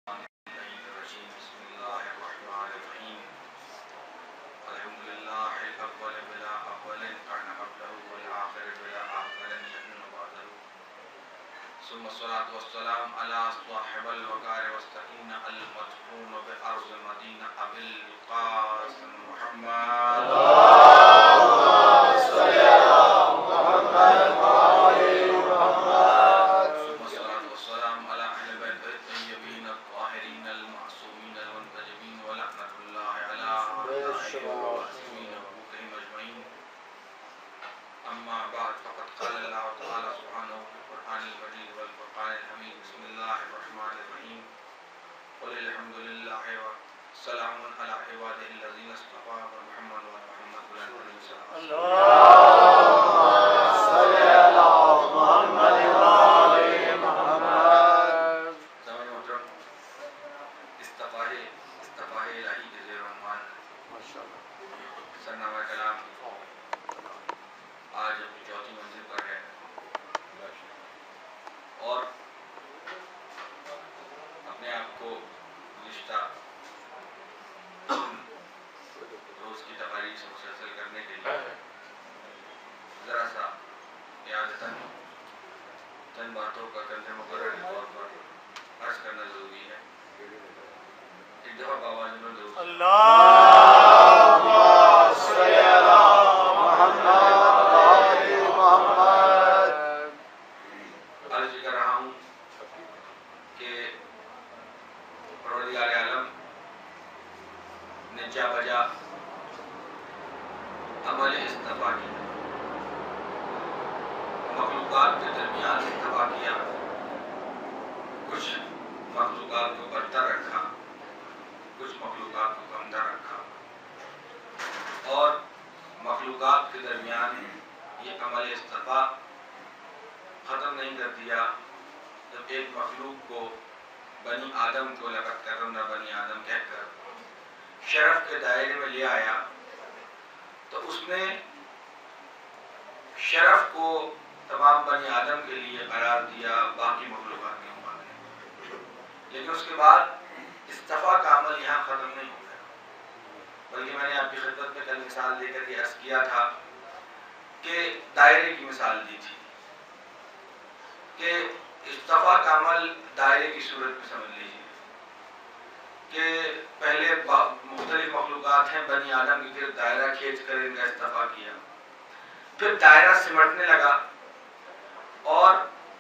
بسم الله الرحمن الرحيم الحمد لله الأول بلا أول كان قبله والآخر بلا آخر يكون بعده ثم الصلاة والسلام على صاحب الوقار والسكينة المدفون بأرض المدينة أبي القاسم محمد اللهم صل على محمد وآل محمد ثم الصلاة والسلام على أهل بيت الطيبين الطاهرين المعصومين المنتجبين ولعنة الله على أعدائهم والظالمين وحقوقهم أجمعين أما بعد فقد قال الله تعالى سبحانه في القرآن المجيد والفرقان الحميد بسم الله الرحمن الرحيم قل الحمد لله وسلام على عباده الذين اصطفى محمد ومحمد اللهم صل على محمد وآل محمد. سامعین محترم، استفاہ الہی کے زیر عنوان سرنامہ کلام آج اپنی چوتھی منزل پر ہے اور اپنے آپ کو گزشتہ روز کی تقاریر سے مسلسل کرنے کے لیے ذرا سا اعادتاً چند باتوں کا کنزے مقرر کے طور پر عرض کرنا ضروری ہے. ایک دفعہ بابا جی نے اللہم صلی علی محمد وآل محمد عرض کر رہا ہوں کہ پروردگار عالم نے جا بجا عمل اصطفیٰ کی، مخلوقات کے درمیان اصطفیٰ کیا، کچھ مخلوقات کو برتر رکھا، کچھ مخلوقات کو کمتر رکھا، اور مخلوقات کے درمیان یہ عمل اصطفیٰ ختم نہیں کر دیا جب ایک مخلوق کو بنی آدم کو لقد کرمنا بنی آدم کہہ کر شرف کے دائرے میں لے آیا تو اس نے شرف کو تمام بنی آدم کے لیے قرار دیا باقی مخلوقات کے مقابلے. لیکن اس کے بعد اصطفیٰ کا عمل یہاں ختم نہیں ہو گیا، بلکہ میں نے آپ کی خدمت میں کل مثال دے کر یہ عرض کیا تھا کہ دائرے کی مثال دی تھی کہ اصطفیٰ کا عمل دائرے کی صورت میں سمجھ لیجیے کہ پہلے مختلف مخلوقات ہیں، بنی آدم کی طرف دائرہ کھینچ کر ان کا اصطفیٰ کیا، پھر دائرہ سمٹنے لگا اور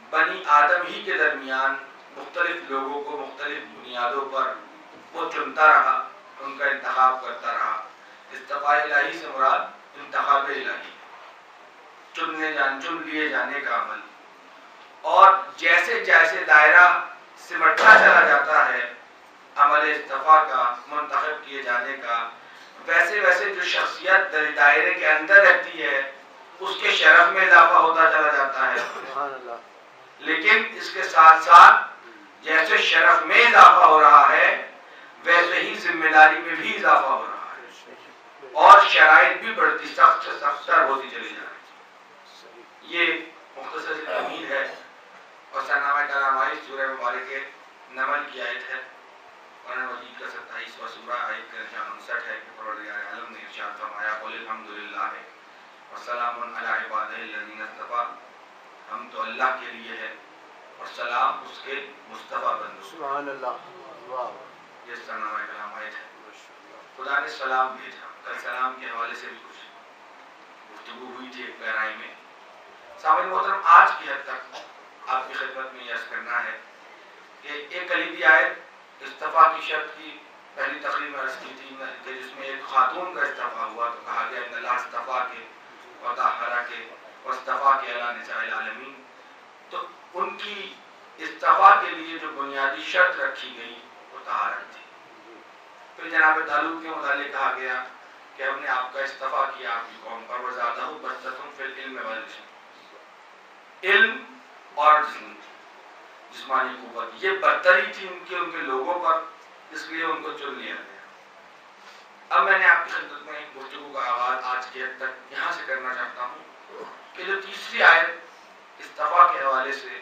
بنی آدم ہی کے درمیان مختلف لوگوں کو مختلف بنیادوں پر وہ چنتا رہا، ان کا انتخاب کرتا رہا. اصطفاء الہی سے مراد انتخاب الہی، چن لیے جانے کا عمل. اور جیسے جیسے دائرہ سمٹتا چلا جاتا ہے عمل اصطفیٰ کا، منتخب کیے جانے کا، ویسے ویسے جو شخصیت دائرے کے اندر رہتی ہے اس کے شرف میں اضافہ ہوتا چلا جاتا ہے. لیکن اس کے ساتھ ساتھ جیسے شرف میں اضافہ ہو رہا ہے ویسے ہی ذمہ داری میں بھی اضافہ ہو رہا ہے اور شرائط بھی بڑھتی سخت سے سختر ہوتی چلی جا رہی ہے. یہ مختصر سی تمہید ہے اور سرنامہ کلام آئی سورہ مبارک نمل کی آیت ہے، قرآن مجید کا 27واں سورہ، آیت کا نشان 59 ہے کہ پروردگار عالم نے ارشاد فرمایا قل الحمدللہ وسلام علی عبادہ الذین اصطفیٰ، ہم تو اللہ کے لیے ہے اور سلام اس کے مصطفیٰ بندوں. سبحان اللہ. یہ سرنامہ کلام آیت ہے. خدا نے سلام بھیجا. کل سلام کے حوالے سے بھی کچھ گفتگو ہوئی تھی ایک گہرائی میں. سامعین محترم، آج کی حد تک آپ کی خدمت میں یہ عرض کرنا ہے کہ ایک کلیدی آیت اصطفیٰ کی شرط کی پہلی تقریر میں عرض کی تھی کہ جس میں ایک خاتون کا اصطفیٰ ہوا تو کہا گیا ان اللہ اصطفیٰ کے وطہرہ کے واصطفیٰ کے علی نساء العالمین. تو ان کی اصطفیٰ کے لیے جو بنیادی شرط رکھی گئی وہ طہارت تھی. پھر جناب طالوت کے متعلق کہا گیا کہ ہم نے آپ کا اصطفیٰ کیا آپ کی قوم پر وزادہ بسطۃ فی العلم والجسم، علم اور جسمانی قوت یہ برتری تھی ان کے لوگوں پر، اس لیے ان کو چن لیا گیا. اب میں نے آپ کی خدمت میں گفتگو کا آغاز آج کی حد تک یہاں سے کرنا چاہتا ہوں کہ جو تیسری آیت اصطفیٰ کے حوالے سے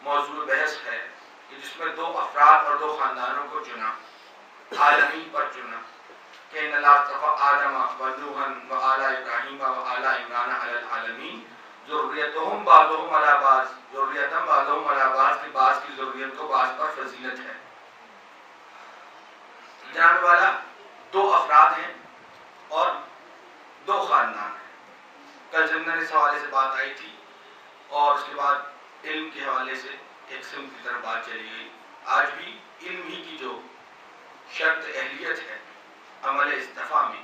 موضوع بحث ہے کہ جس میں 2 افراد اور 2 خاندانوں کو چنا، عالمین پر چنا، کہ ان اللہ اصطفیٰ آدم و نوحا و آل ابراہیم و آل عمران علی العالمین ذریتہم بعضہم علی بعض، ذریتہم بعضہم علی بعض، کہ بعض کی ذریت کو بعض پر فضیلت ہے۔ جناب والا 2 افراد ہیں اور 2 خاندان ہیں۔ کل ضمن اس حوالے سے بات آئی تھی اور اس کے بعد علم کے حوالے سے ایک سمت کی طرف بات چلی گئی۔ آج بھی علم ہی کی جو شرط اہلیت ہے عمل اصطفاء میں،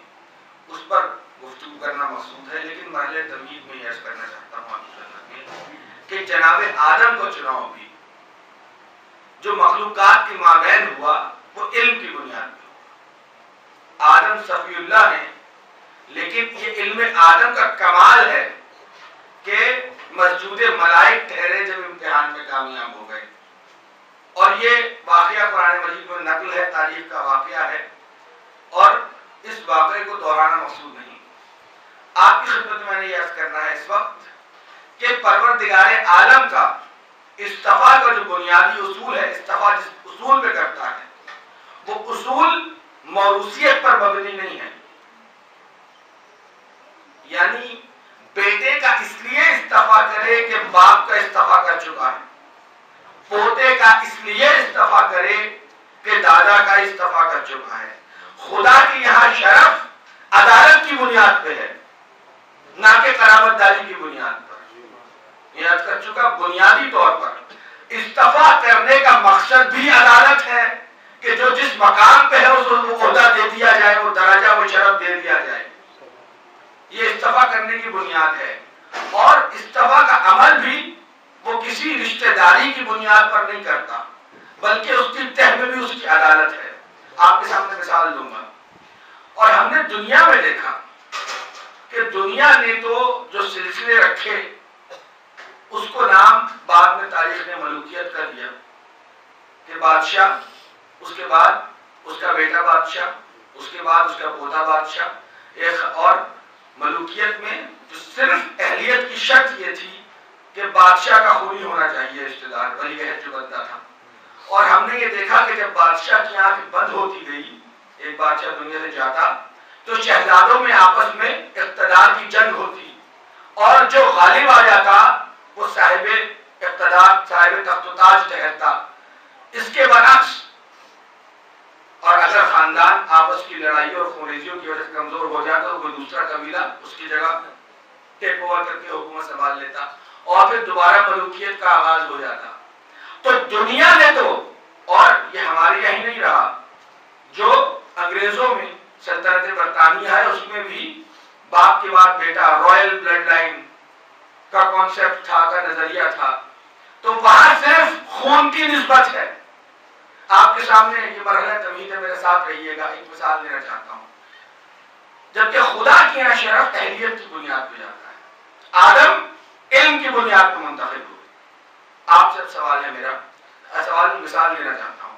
اس پر گفتگو کرنا مقصود ہے، لیکن مرحلہ تمہید میں یہ عرض کرنا چاہتا ہوں آپ میں کہ جناب آدم کو چناؤ بھی جو مخلوقات کے مابین ہوا وہ علم کی بنیاد پہ ہوا۔ آدم صفی اللہ ہیں، لیکن یہ علم آدم کا کمال ہے کہ مسجود ملائک ٹھہرے جب امتحان میں کامیاب ہو گئے۔ اور یہ واقعہ قرآن مجید میں نقل ہے، تاریخ کا واقعہ ہے، اور اس واقعے کو دہرانا مقصود نہیں۔ آپ کی خدمت میں نے یہ عرض کرنا ہے اس وقت کہ پروردگار عالم کا اصطفاء کا جو بنیادی اصول ہے، اصطفاء جس اصول پہ کرتا ہے وہ اصول موروثیت پر مبنی نہیں ہے، یعنی بیٹے کا اس لیے اصطفاء کرے کہ باپ کا اصطفاء کر چکا ہے، پوتے کا اس لیے اصطفاء کرے کہ دادا کا اصطفاء کر چکا ہے۔ خدا کی یہاں شرف عدالت کی بنیاد پہ ہے، نہ کہ قرابت داری کی بنیاد پر۔ یہ عرض کر چکا، بنیادی طور پر اصطفاء کرنے کا مقصد بھی عدالت ہے کہ جو جس مقام پہ ہے اس کو عہدہ دے دیا جائے، وہ درجہ وہ شرف دے دیا جائے۔ یہ اصطفاء کرنے کی بنیاد ہے، اور اصطفاء کا عمل بھی وہ کسی رشتہ داری کی بنیاد پر نہیں کرتا، بلکہ اس کی تہ میں بھی اس کی عدالت ہے۔ آپ کے سامنے مثال دوں گا، اور ہم نے دنیا میں دیکھا کہ دنیا نے تو جو سلسلے رکھے اس کو نام بعد میں تاریخ نے ملوکیت کر دیا، کہ بادشاہ، اس کے بعد اس کا بیٹا بادشاہ، اس کے بعد اس کا پوتا بادشاہ، ایک اور ملوکیت میں جو صرف اہلیت کی شرط یہ تھی کہ بادشاہ کا خونی ہونا چاہیے رشتہ دار، ولی عہد جو بنتا تھا۔ اور ہم نے یہ دیکھا کہ جب بادشاہ کی آنکھ بند ہوتی گئی، ایک بادشاہ دنیا سے جاتا تو شہزادوں میں آپس میں اقتدار کی جنگ ہوتی، اور جو غالب آ جاتا وہ صاحب اقتدار، صاحب تخت و تاج ٹھہرتا۔ اس کے برعکس، اور اگر خاندان آپس کی لڑائی اور خونریزیوں کی وجہ سے کمزور ہو جاتا تو کوئی دوسرا قبیلہ اس کی جگہ ٹیک اوور کر کے حکومت سنبھال لیتا، اور پھر دوبارہ ملوکیت کا آغاز ہو جاتا۔ تو دنیا نے تو، اور یہ ہمارے یہاں نہیں رہا، جو انگریزوں میں سلطنت برطانیہ ہے اس میں بھی باپ کے بعد بیٹا، رائل بلڈ لائن کا کانسیپٹ تھا، کا نظریہ تھا، تو وہاں صرف خون کی نسبت ہے۔ آپ کے سامنے یہ مرحلہ تمہید ہے، میرے ساتھ رہیے گا، ایک مثال دینا چاہتا ہوں۔ جبکہ خدا کی یہاں شرف اہلیت کی بنیاد پہ جاتا ہے، آدم علم کی بنیاد پہ منتخب ہوئے۔ آپ سے سوال ہے میرا، سوال کی مثال دینا چاہتا ہوں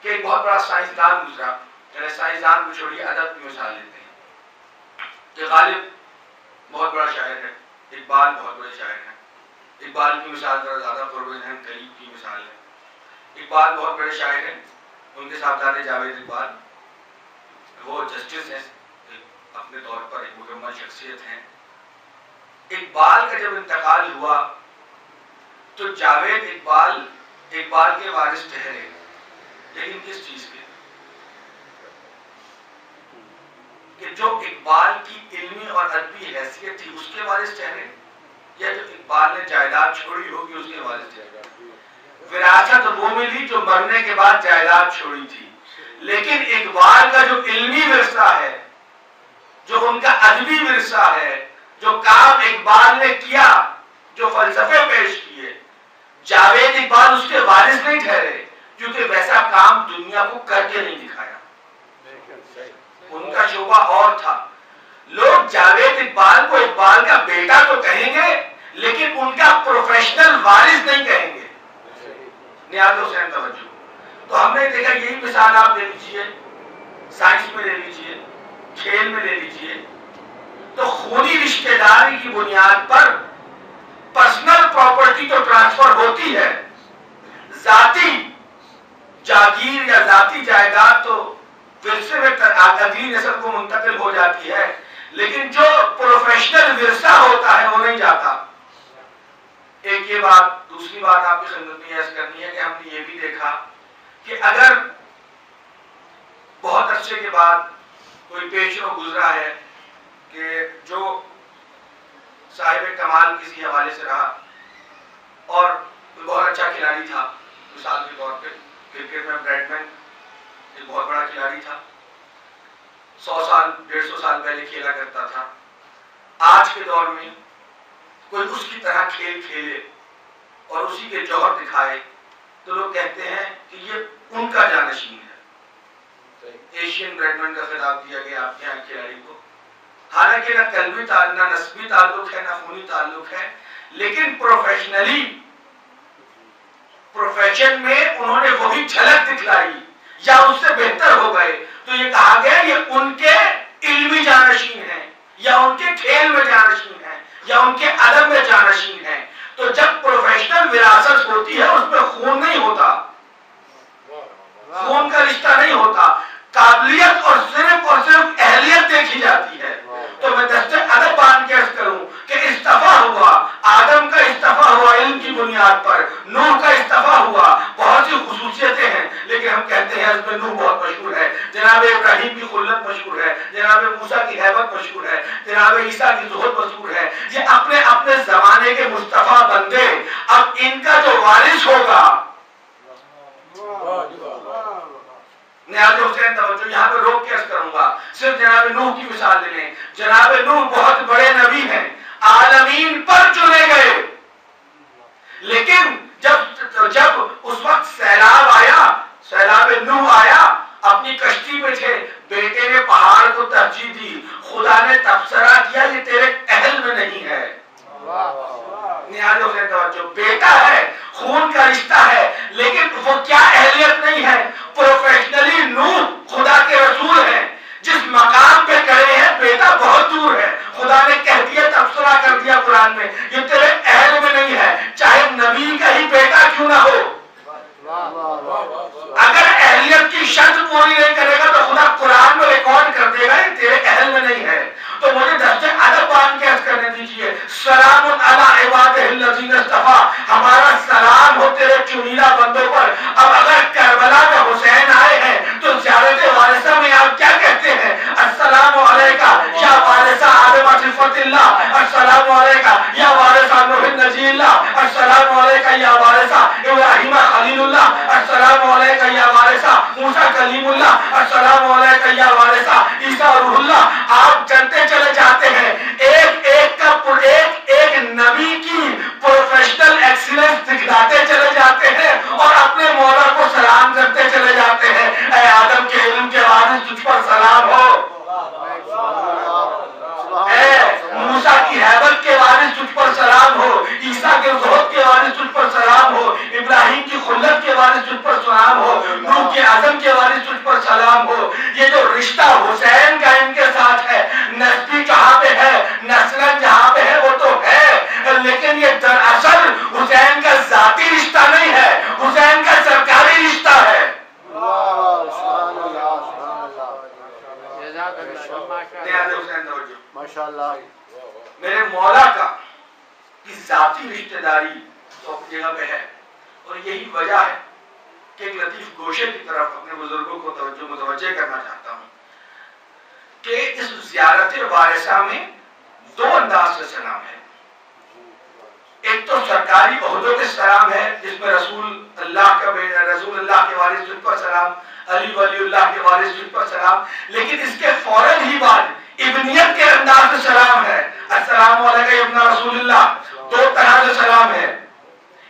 کہ ایک بہت بڑا سائنسدان گزرا، یعنی سائنسدان کو چھوڑیے، ادب کی مثال لیتے ہیں کہ غالب بہت بڑا شاعر ہے، اقبال بہت بڑے شاعر ہیں۔ اقبال کی مثال ذرا زیادہ قرب ذہن قریب کی مثال ہے۔ اقبال بہت بڑے شاعر ہیں، ان کے صاحبزادے جاوید اقبال، وہ جسٹس ہیں، اپنے طور پر ایک مکمل شخصیت ہیں۔ اقبال کا جب انتقال ہوا تو جاوید اقبال کے وارث ٹھہرے، لیکن کس چیز کے؟ کہ جو اقبال کی علمی اور ادبی حیثیت تھی اس کے وارث ٹھہرے، یا جو اقبال نے جائیداد چھوڑی ہوگی اس کے وارث ٹھہرے؟ وراثت وہ ملی جو مرنے کے بعد جائیداد چھوڑی تھی، لیکن اقبال کا جو علمی ورثہ ہے، جو ان کا ادبی ورثہ ہے، جو کام اقبال نے کیا، جو فلسفے پیش کیے، جاوید اقبال اس کے وارث نہیں ٹھہرے، کیونکہ ویسا کام دنیا کو کر کے نہیں دکھایا، ان کا شعبہ اور تھا۔ لوگ جاوید اقبال کو اقبال کا بیٹا تو کہیں گے، لیکن ان کا پروفیشنل وارث نہیں کہیں گے۔ نیاز حسین توجہ۔ تو ہم نے دیکھا یہی مثال آپ لے لیجئے، سائنس میں لے لیجئے، کھیل میں لے لیجئے، تو خونی رشتہ داری کی بنیاد پر پرسنل پراپرٹی تو ٹرانسفر ہوتی ہے، ذاتی جاگیر یا ذاتی جائیداد تو ورثے میں اگلی نسل کو منتقل ہو جاتی ہے، لیکن جو پروفیشنل ورثہ ہوتا ہے وہ نہیں جاتا۔ ایک یہ بات۔ دوسری بات آپ کی خدمت میں عرض کرنی ہے کہ ہم نے یہ بھی دیکھا کہ اگر بہت عرصے کے بعد کوئی پیش رو گزرا ہے کہ جو صاحب کمال کسی حوالے سے رہا اور بہت اچھا کھلاڑی تھا، مثال کے طور پہ کرکٹ میں بریڈمن ایک بہت بڑا کھلاڑی تھا، 100 سال 150 سال پہلے کھیلا کرتا تھا، آج کے دور میں کوئی اس کی طرح کھیل کھیلے اور اسی کے جوہر دکھائے تو لوگ کہتے ہیں کہ یہ ان کا جانشین ہے۔ ایشین بریڈمن کا خطاب دیا گیا آپ کے یہاں کھلاڑی کو، حالانکہ نہ قلبی نہ نسبی تعلق ہے نہ خونی تعلق ہے، لیکن پروفیشن میں انہوں نے وہی جھلک دکھلائی یا اس سے بہتر ہو گئے تو یہ کہا گیا یہ ان کے علمی جانشین ہیں یا ان کے کھیل میں جانشین ہیں یا ان کے ادب میں جانشین ہیں۔ تو جب پروفیشنل وراثت ہوتی ہے اس میں خون نہیں ہوتا، خون کا رشتہ نہیں ہوتا، قابلیت اور صرف اہلیت دیکھی جاتی ہے۔ تو میں دستے ادب باندھ کے عرض کروں کہ استفا ہوا، آدم کا استفا ہوا علم کی بنیاد پر، نوح کا استفا ہوا، بہت سی خصوصیتیں ہیں لیکن ہم کہتے ہیں اس میں نوح بہت مشہور ہے، جناب ابراہیم کی خلت مشہور ہے، جناب موسیٰ کی ہیبت مشہور ہے، جناب عیسیٰ کی زہد مشہور ہے۔ یہ اپنے اپنے زمانے کے مصطفیٰ بندے، اب ان کا جو وارث ہوگا نیاز حسین توجہ یہاں پہ روک کے عرض کروں گا، صرف جناب نوح کی مثال لے لیں۔ جناب نوح بہت بڑے نبی ہیں، عالمین پر چنے گئے، لیکن جب اس وقت سیلاب آیا، سیلاب نوح آیا، اپنی کشتی میں تھے، بیٹے نے پہاڑ کو ترجیح دی، خدا نے تبصرہ کیا یہ تیرے اہل میں نہیں ہے۔ نیاز حسین توجہ، بیٹا ہے، خون کا رشتہ ہے، لیکن وہ کیا اہلیت نہیں ہے۔ پروفیشنلی نوح خدا کے رسول ہیں، جس مقام پہ کھڑے ہیں بیٹا بہت دور ہے، خدا نے کہہ دیا تبصرہ کر دیا قرآن میں یہ تیرے اہل میں نہیں ہے، چاہے نبی کا ہی بیٹا کیوں نہ ہو۔ اگر اہلیت کی شرط پوری نہیں کرے گا تو خدا قرآن میں ریکارڈ کر دے گا یہ تیرے اہل میں نہیں ہے۔ تو مجھے درجہ ادب باندھ کے عرض کرنے دیجیے، سلام علی عبادہ الذین اصطفیٰ، ہمارا سلام ہو تیرے چنیدہ بندوں پر۔ اب اگر کربلا میں حسین آئے ہیں تو زیارت وارثہ میں آپ کیا کہتے ہیں؟ السلام علیکہ یا وارثہ آدم صفت اللہ، السلام علیکہ یا وارثہ نوح نجی اللہ، السلام علیکہ یا وارثہ ابراہیم خلیل اللہ، السلام علیکہ یا وارثہ موسیٰ کلیم اللہ، السلام علیکہ یا وارثہ عیسیٰ روح اللہ۔ آپ چلتے چلے جاتے ہیں، ایک ایک نبی کی پروفیشنل ایکسیلنس دکھاتے چلے جاتے ہیں اور اپنے مولا کو سلام کرتے چلے جاتے ہیں۔ اے آدم کے علم کے وارث تجھ پر سلام ہو، اے موسیٰ کی ہیبت کے وارث تجھ پر سلام ہو، عیسیٰ کے زہد کے وارث تجھ پر سلام ہو، ابراہیم کی خلت کے وارث تجھ پر سلام ہو، نوح کے عزم کے وارث تجھ پر سلام ہو۔ یہ جو رشتہ حسین کا ان کے ساتھ ہے، نسبی جہاں پہ ہے، نسلن جہاں پہ ہے وہ تو ہے، لیکن یہ دراصل حسین کا ذاتی رشتہ نہیں ہے، حسین کا سرکاری رشتہ ہے۔ ماشاءاللہ، میرے مولا کا کی ذاتی رشتہ داری تو اپنی جگہ پہ ہے، اور یہی وجہ ہے کہ ایک لطیف گوشے کی طرف اپنے بزرگوں کو متوجہ کرنا چاہتا ہوں کہ اس زیارت وارثہ میں دو انداز سے سلام ہے۔ ایک تو سرکاری عہدوں کے سلام ہے جس میں رسول اللہ کے وارث تجھ پر سلام، علی ولی اللہ کے وارث تجھ پر سلام، لیکن اس کے فوراً ہی بعد ابنیت کے انداز سے سلام ہے، السلام علیکم ابن رسول اللہ۔ دو طرح سے سلام ہے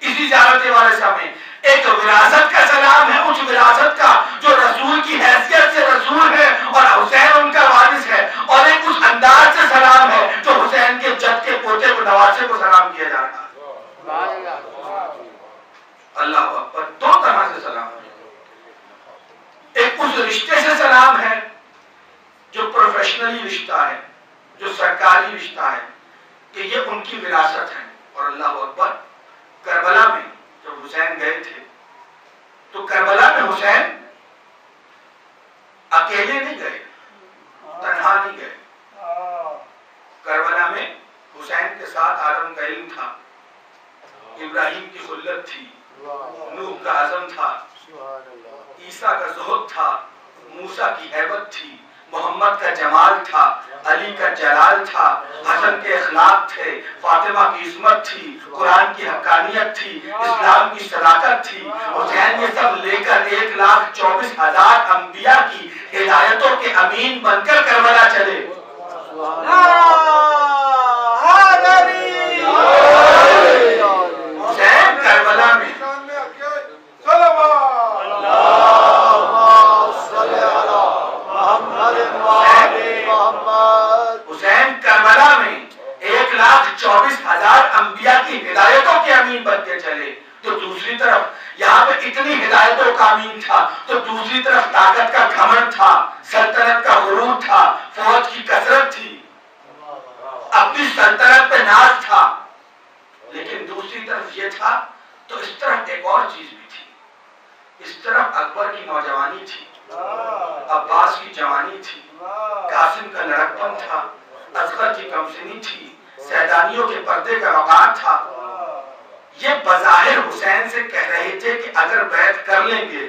اسی زیارت وارثہ میں، ایک وراثت کا سلام ہے، اس وراثت کا جو رسول کی حیثیت سے رسول ہے اور حسین ان کا وارث ہے، اور ایک اس انداز سے سلام ہے جو حسین کے جد کے پوتے کو نواسے کو سلام کیا جا رہا ہے۔ اللہ اکبر، دو طرح سے سلام ہے۔ ایک اس رشتے سے سلام ہے جو پروفیشنلی رشتہ ہے، جو سرکاری رشتہ ہے کہ یہ ان کی وراثت ہے، اور اللہ اکبر کربلا میں جب حسین گئے تھے تو کربلا میں حسین اکیلے نہیں گئے، تنہا نہیں گئے. کربلا میں حسین کے ساتھ آدم کا علم تھا، ابراہیم کی خلت تھی، نوح کا عزم تھا، عیسیٰ کا زہد تھا، موسیٰ کی ہیبت تھی، محمد کا جمال تھا، علی کا جلال تھا، حسن کے اخلاق تھے، فاطمہ کی عصمت تھی، قرآن کی حقانیت تھی، اسلام کی صداقت تھی. حسین یہ سب لے کر 1,24,000 انبیاء کی ہدایتوں کے امین بن کر کربلا چلے. حسین کربلا میں حسین کربلا میں 1,24,000 انبیاء کی ہدایتوں کے امین بن کے چلے. تو دوسری طرف یہاں پہ اتنی ہدایتوں کا امین تھا تو دوسری طرف طاقت کا گھمنڈ تھا، سلطنت کا غرور تھا، فوج کی کثرت تھی، اپنی سلطنت پہ ناز تھا. لیکن دوسری طرف یہ تھا تو اس طرف ایک اور چیز بھی تھی. اس طرف اکبر کی نوجوانی تھی، عباس کی جوانی تھی، قاسم کا لڑکپن تھا، اصغر کی کمسنی تھی، سیدانیوں کے پردے کا وقار تھا. یہ بظاہر حسین سے کہہ رہے تھے کہ اگر بیعت کر لیں گے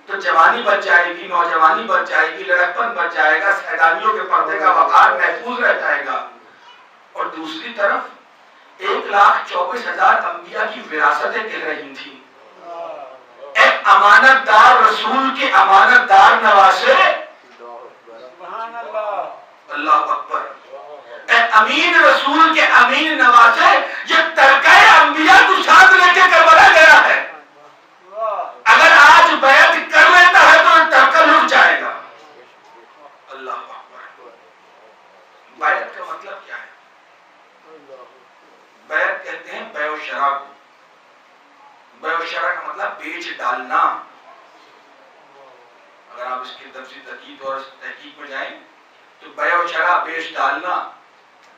تو جوانی بچ جائے گی، نوجوانی بچ جائے گی، لڑکپن بچ جائے گا، سیدانیوں کے پردے کا وقار محفوظ رہ جائے گا. اور دوسری طرف 1,24,000 انبیاء کی وراثتیں کہہ رہی تھیں. ایک امانت دار رسول کے امانت دار نواسے، اللہ اکبر، ایک امین رسول کے امین نواسے یہ ترکہ انبیاء کو ساتھ لے کے کربلا گیا ہے. اگر آج بیعت کر لیتا ہے تو ترکہ لٹ جائے گا. اللہ اکبر. بیعت کا مطلب کیا ہے؟ بیعت کہتے ہیں بیع و شراء کو. بیع و شراء کا مطلب بیچ ڈالنا. اگر آپ اس کی تفصیل تحقیق اور تحقیق میں جائیں تو بیع و شراء بیچ ڈالنا.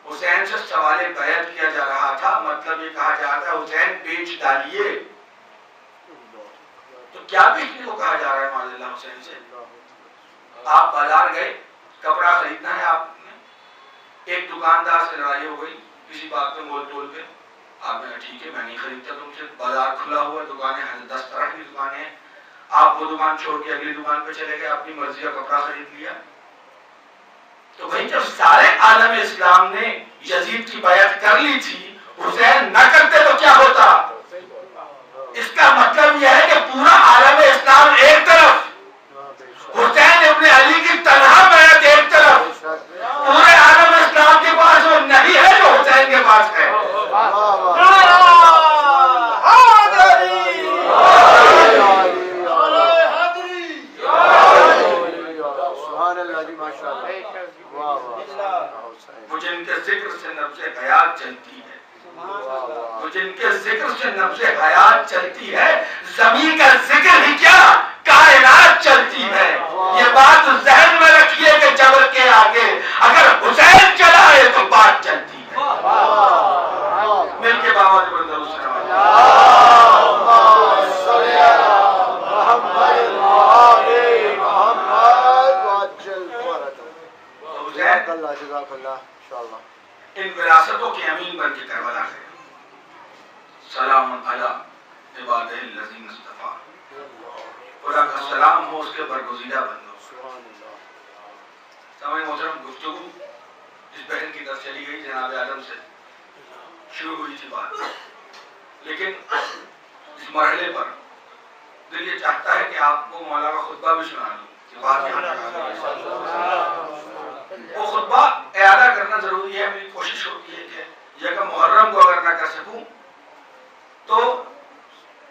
حسین سے سوال بیعت کیا جا رہا تھا، مطلب یہ کہا جاتا ہے حسین بیچ ڈالیے. تو کیا بیچنے کو کہا جا رہا ہے معاذ اللہ حسین سے؟ آپ بازار گئے، کپڑا خریدنا ہے آپ نے، ایک دکاندار سے لڑائی ہو گئی کسی بات پہ مول تول پہ، آپ نے کہا ٹھیک ہے میں نہیں خریدتا تم سے، بازار کھلا ہوا، دکانیں 10 طرح کی دکانیں ہیں، آپ وہ دکان چھوڑ کے اگلی دکان پہ چلے گئے، اپنی مرضی کا کپڑا خرید لیا. تو بھائی جب سارے عالم اسلام نے یزید کی بیعت کر لی تھی، حسین نہ کرتے تو کیا ہوتا؟ اس کا مطلب یہ ہے کہ پورا عالم اسلام ایک طرف، حسین ابن علی کی تنہا بیعت ایک طرف، پورے عالم اسلام کے پاس وہ نہیں ہے جو حسین کے پاس ہے. وہ جن کے ذکر سے نبض حیات چلتی ہے، وہ جن کے ذکر سے نبض حیات چلتی ہے، زمین کا ذکر ہی کیا کائنات چلتی ہے. یہ بات ذہن میں رکھیے کہ جبر کے آگے اگر حسین چلا ہے تو بات چلتی ہے. مل کے بابا جو بندر اس ان وراثتوں کے امین بن کے کربلا ہے. سلام علی عبادہ الذین اصطفیٰ، خدا کا سلام ہو اس کے برگزیدہ بندوں. سامعین محترم، گفتگو اس بہن کی طرف چلی گئی، جناب آدم سے شروع ہوئی تھی بات، لیکن اس مرحلے پر دل یہ چاہتا ہے کہ آپ کو مولا کا خطبہ بھی سنا دوں. وہ خطبہ اعادہ کرنا ضروری ہے. میری کوشش ہوتی ہے کہ یہ محرم کو اگر نہ کر سکوں تو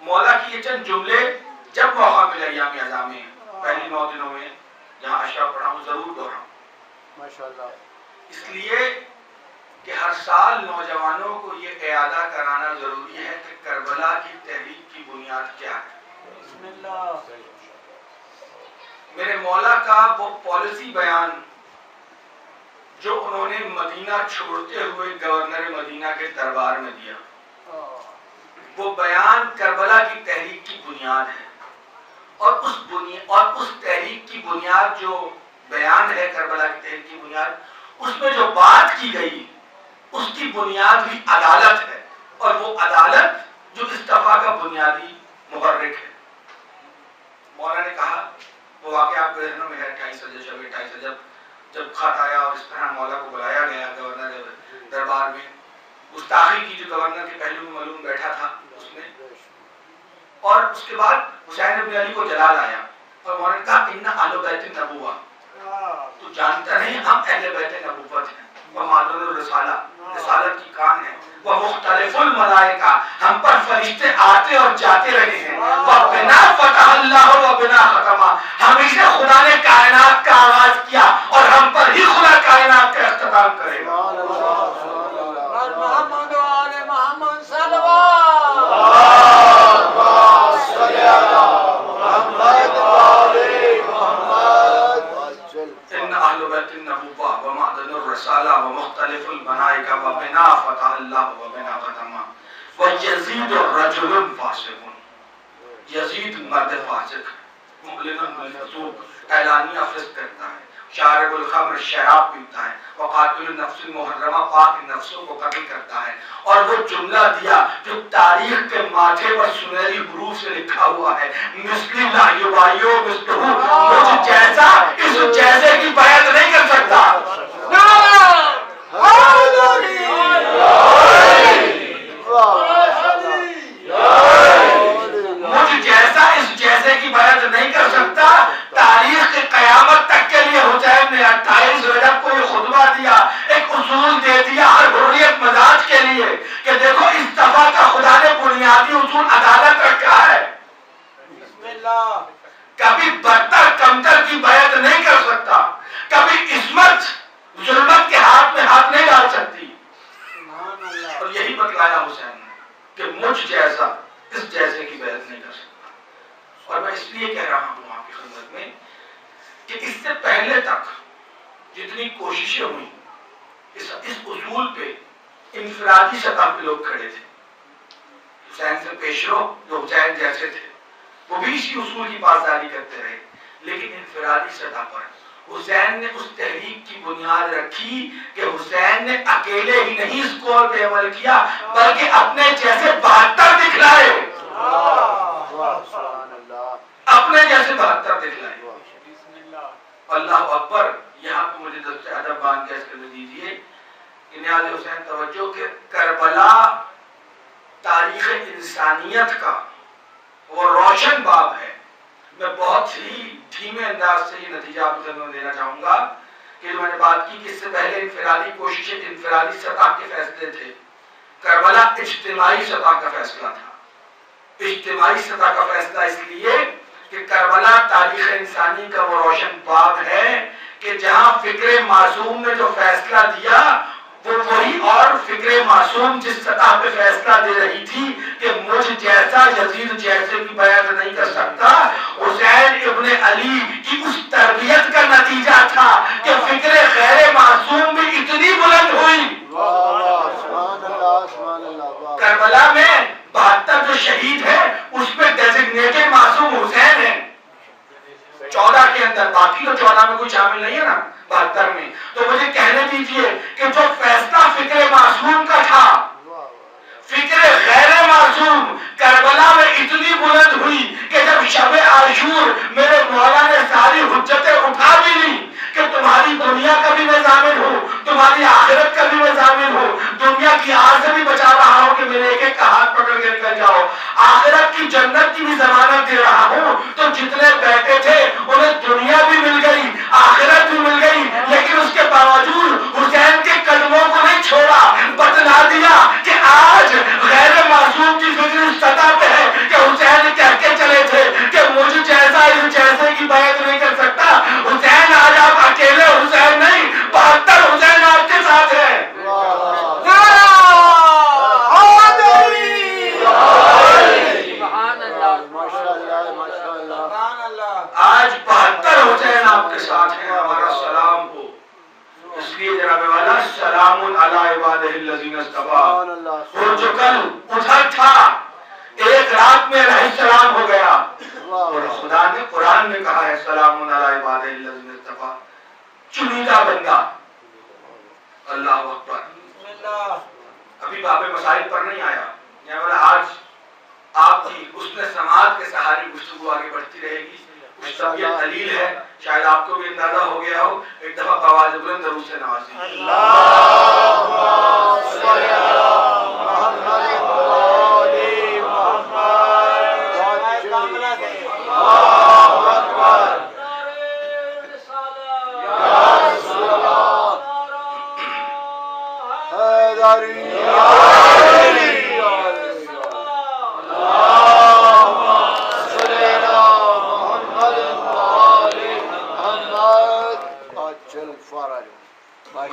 مولا کی یہ چند جملے جب موقع ملے ایام اعظام میں پہلی 9 دنوں میں جہاں اشرا پڑھا ہوں ضرور دوہراؤں. ماشاءاللہ. اس لیے کہ ہر سال نوجوانوں کو یہ اعادہ کرانا ضروری ہے کہ کربلا کی تحریک کی بنیاد کیا ہے. بسم اللہ. میرے مولا کا وہ پالیسی بیان جو انہوں نے مدینہ چھوڑتے ہوئے گورنر مدینہ کے دربار میں دیا، وہ بیان کربلا کی تحریک کی بنیاد ہے. اور اس تحریک کی بنیاد جو بیان ہے کربلا کی تحریک کی بنیاد، اس میں جو بات کی گئی اس کی بنیاد بھی عدالت ہے، اور وہ عدالت جو استفا کا بنیادی محرک ہے۔ مولانا نے کہا وہ واقعہ آپ کے ذہنوں میں ہے 28 جب خط آیا اور اس طرح مولا کو بلایا گیا گورنر دربار میں، گستاخی کی جو گورنر کے پہلو میں معلوم بیٹھا تھا اس نے، اور اس کے بعد حسین ابن علی کو جلال آیا اور مولانا نے کہا ان اہل بیت النبوہ، تو جانتا نہیں ہم اہل بیت نبوت ہیں، وہ معدن الرسالہ، رسالت کی کان ہے، وہ مختلف الملائکہ، ہم پر فرشتے آتے اور جاتے رہے ہیں، وَبِنَا فَتَحَ اللَّهُ وَبِنَا خَتَمَ، ہم سے خدا نے کائنات کا آغاز کیا اور ہم پر ہی خدا کائنات کا اختتام کرے گا۔ محمد آل محمد صلوات ان اہل بیت النبوہ ومعدن الرسالہ ومختلف الملائکہ وبنا فتح اللہ وبنا ختم ویزید الرجل فاسق، یزید مرد فاسق، معلن بالفسوق، اعلانیہ فسق کرتا ہے، شارب الخمر شراب پیتا ہے، وقاتل النفس المحرمہ پاک نفسوں کو قتل کرتا ہے، اور وہ جملہ دیا جو تاریخ کے ماتھے پر سنہری حروف سے لکھا ہوا ہے، مثلی لا یبایو مثلہ، مجھ جیسا اس جیسے کی بیعت نہیں کر سکتا۔ مجھ جیسا اس جیسے کی بیعت نہیں کر سکتا۔ تاریخ کی قیامت تک کے لیے حسین نے 28 رجب کو یہ خطبہ دیا، ایک اصول دے دیا ہر حریت مزاج کے لیے کہ دیکھو استفا کا خدا نے بنیادی اصول عدالت رکھا ہے، کبھی برتر کمتر کی بیعت نہیں کر سکتا، کبھی عصمت ظلمت کے ہاتھ میں ہاتھ نہیں ڈال سکتی، اور یہی بتلایا حسین نے کہ مجھ جیسا اس جیسے کی بیعت نہیں کر سکتا۔ اور میں اس لیے کہہ رہا ہوں آپ کی خدمت میں کہ اس سے پہلے تک جتنی کوششیں ہوئی اس اصول پہ انفرادی سطح پہ لوگ کھڑے تھے، حسین سے پیشرو جو حسین جیسے تھے وہ بھی اسی اصول کی پاسداری کرتے رہے، لیکن انفرادی سطح پر حسین نے اس تحریک کی بنیاد رکھی کہ حسین نے اکیلے ہی نہیں اس قول پہ عمل کیا بلکہ اپنے جیسے 72 دکھلائے، اپنے جیسے 72 دکھلائے۔ اللہ اکبر۔ یہاں پہ مجھے دست ادب باندھ کے اس کے دیجیے کہ نیاز حسین توجہ کہ کربلا تاریخ انسانیت کا وہ روشن باب ہے۔ میں بہت ہی دھیمے انداز سے یہ نتیجہ آپ کو دینا چاہوں گا کہ میں نے بات کی کہ اس سے پہلے انفرادی کوششیں انفرادی سطح کے فیصلے تھے، کربلا اجتماعی سطح کا فیصلہ تھا۔ اجتماعی سطح کا فیصلہ اس لیے کہ کربلا تاریخ انسانی کا وہ روشن باب ہے کہ جہاں فکر معصوم نے جو فیصلہ دیا وہ وہی اور فکر معصوم جس سطح پہ فیصلہ دے رہی تھی کہ مجھ جیسا یزید جیسے کی بیعت نہیں کر سکتا، حسین ابن علی کی اس تربیت کا نتیجہ تھا کہ فکر غیر معصوم بھی اتنی بلند ہوئی۔ کربلا میں 72 جو شہید ہیں اس میں ڈیزگنیٹڈ معصوم حسین ہے 14 کے اندر، باقی تو 14 میں کوئی شامل نہیں ہے نا 72 میں۔ تو مجھے کہنے دیجئے کہ جو فیصلہ فکر معصوم کا تھا، فکر غیر معصوم کربلا میں اتنی بلند ہوئی کہ جب شب عاشور میرے مولا نے ساری حجتیں اٹھا بھی لی کہ تمہاری دنیا کا بھی میں ضامن ہوں، تمہاری آخرت کا بھی میں ضامن ہوں، دنیا کی آگ سے بھی بچا رہا ہوں کہ میرے ایک ایک کا ہاتھ پکڑ کے نکل جاؤ، آخرت کی جنت کی بھی ضمانت دے رہا ہوں، تو جتنے بیٹھے تھے انہیں دنیا بھی مل گئی، آخرت بھی مل گئی، لیکن اس کے باوجود حسین کے قدموں کو نہیں چھوڑا، بتلا دیا کہ آج غیر معصوم کی فکر اس سطح پہ ہے کہ حسین کہہ کے چلے تھے کہ مجھ جیسا اس جیسے کی بیعت نہیں کر سکتا۔ حسین آج آپ اکیلے حسین نہیں، 72 حسین آپ کے ساتھ ہیں۔ آج 72 حسین آپ کے ساتھ ہیں، ہمارا سلام ہو۔ اس لیے جناب والا سلام علی عبادہ الذین اصطفیٰ، وہ جو کل ادھر تھا ایک رات میں علیہ السلام ہو گیا، اور خدا نے قرآن میں کہا ہے سلام علی عباد الذین اصطفیٰ، چنیدہ بندہ. اللہ اکبر. ابھی باب مسائل پر نہیں آیا، یا بولا آج آپ کی حسن سماعت کے سہارے گفتگو آگے بڑھتی رہے گی. کچھ طبیعت دلیل ہے، شاید آپ کو بھی اندازہ ہو گیا ہو. ایک دفعہ بآواز بلند درود سے نوازی.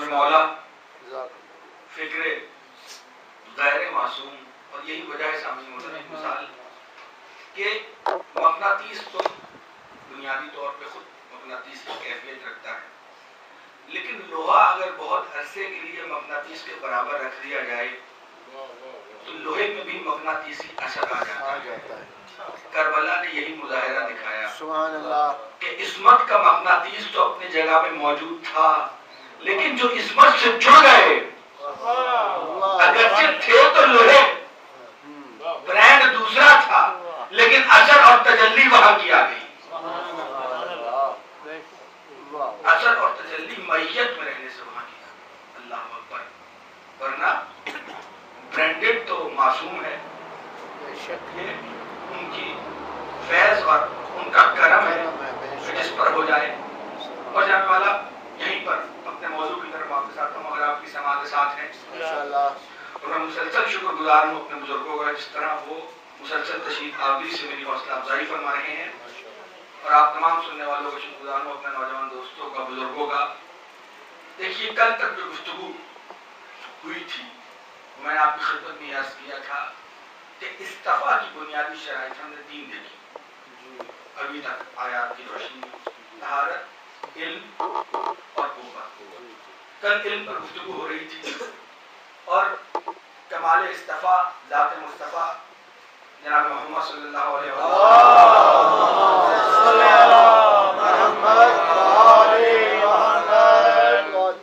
مولا فکر غیر معصوم، اور یہی وجہ ہے سامنے مطلب مثال کہ مقناطیس تو بنیادی طور پہ خود مقناطیس کی کیفیت رکھتا ہے، لیکن لوہا اگر بہت عرصے کے لیے مقناطیس کے برابر رکھ دیا جائے تو لوہے میں بھی مقناطیسی اثر آ جاتا ہے. کربلا نے یہی مظاہرہ دکھایا سبحان اللہ کہ عصمت کا مقناطیس تو اپنی جگہ پہ موجود تھا، لیکن جو عصمت سے جڑ گئے اگرچہ تھے تو لوہے، برانڈ دوسرا تھا، لیکن اثر اور تجلی وہاں کی آ گئی. اثر اور تجلی میت میں رہنے سے وہاں کی. اللہ اکبر. ورنہ برانڈڈ تو معصوم ہے، یہ ان کی فیض اور ان کا کرم ہے جس پر ہو جائے. اور جانے والا یہیں پر اپنے موضوع کی طرف واپس آتا ہوں. اگر آپ کی سماعت کے ساتھ ہیں اور میں مسلسل شکر گزار ہوں اپنے بزرگوں کا، جس طرح وہ مسلسل تشریف آوری سے میری حوصلہ افزائی فرما رہے ہیں. اور آپ تمام سننے والوں کا شکر گزار ہوں، اپنے نوجوان دوستوں کا، بزرگوں کا. دیکھیے کل تک جو گفتگو ہوئی تھی میں نے آپ کی خدمت میں عرض کیا تھا کہ استفاء کی بنیادی شرائط ہم نے 3 دیکھی ابھی تک آیات کی روشنی میں: طہارت، علم اور قوت. کل علم پر گفتگو ہو رہی تھی اور کمال استفاء ذات مصطفیٰ جناب محمد صلی اللہ علیہ وسلم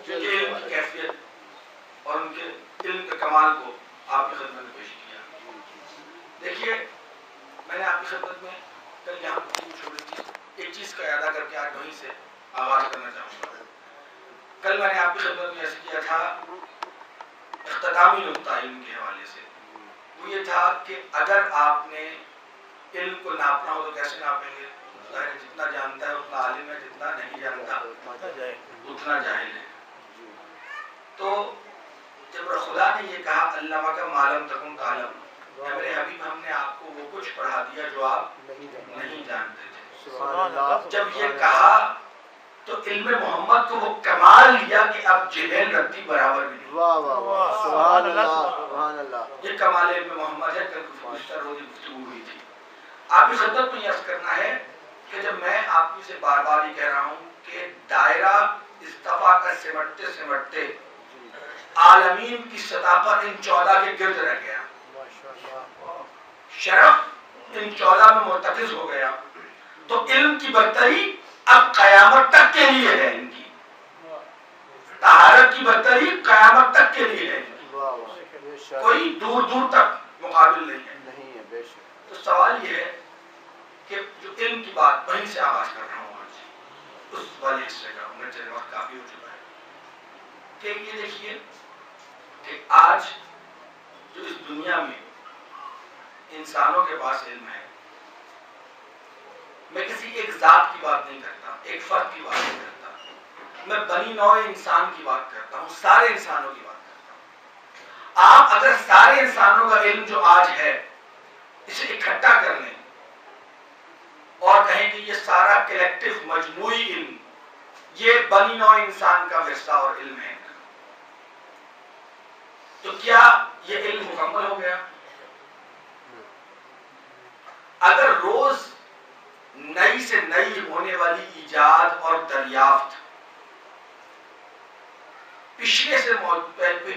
کے علم کی کیفیت اور ان کے علم کے کمال کو آپ کی خدمت میں پیش کیا. دیکھیے میں نے آپ کی خدمت میں کل یہاں چھوڑی تھی، ایک چیز کا اعادہ کر کے آج وہیں سے آغاز کرنا چاہوں گا. کل میں نے آپ کی خدمت میں ایسے کیا تھا اختتامی نقطہ علم کے حوالے سے، وہ یہ تھا کہ اگر آپ نے علم کو ناپنا ہو تو کیسے ناپیں گے؟ ظاہر ہے جتنا جانتا ہے اتنا عالم ہے، جتنا نہیں جانتا اتنا جاہل ہے. تو جب خدا نے یہ کہا علمہ کا معلوم تکن تعلم، میرے حبیب ہم نے آپ کو وہ کچھ پڑھا دیا جو آپ نہیں جانتے تھے. جب یہ کہا تو علم محمد کو وہ کمال دیا کہ اب جہل رتی برابر بھی نہیں. واہ واہ واہ سبحان اللہ سبحان اللہ. یہ کمال علم محمد ہے. کل گزشتہ روز گفتگو ہوئی تھی. آپ کی خدمت میں عرض کرنا ہے کہ جب میں آپ سے بار بار یہ کہہ رہا ہوں کہ دائرہ استفاء کا سمٹتے سمٹتے عالمین کی سطح پر ان 14 کے گرد رہ گیا، شرف ان 14 میں مرتکز ہو گیا، تو علم کی برتری اب قیامت تک کے لیے ہے. ان کی طہارت کی برتری قیامت تک کے لیے ہے، کوئی دور دور تک مقابل نہیں ہے. تو سوال یہ ہے کہ جو علم کی بات وہیں سے آغاز کر رہا ہوں آج، اس والے حصے کا میں چلے وقت کافی ہو چکا ہے. کہ یہ دیکھیے کہ آج جو اس دنیا میں انسانوں کے پاس علم ہے، میں کسی ایک ذات کی بات نہیں کرتا، ایک فرد کی بات نہیں کرتا، میں بنی نوع انسان کی بات کرتا ہوں، سارے انسانوں کی بات کرتا ہوں. آپ اگر سارے انسانوں کا علم جو آج ہے اسے اکٹھا کر لیں اور کہیں کہ یہ سارا کلیکٹیو مجموعی علم یہ بنی نوع انسان کا ورثہ اور علم ہے، تو کیا یہ علم مکمل ہو گیا؟ اگر روز نئی سے نئی ہونے والی ایجاد اور دریافت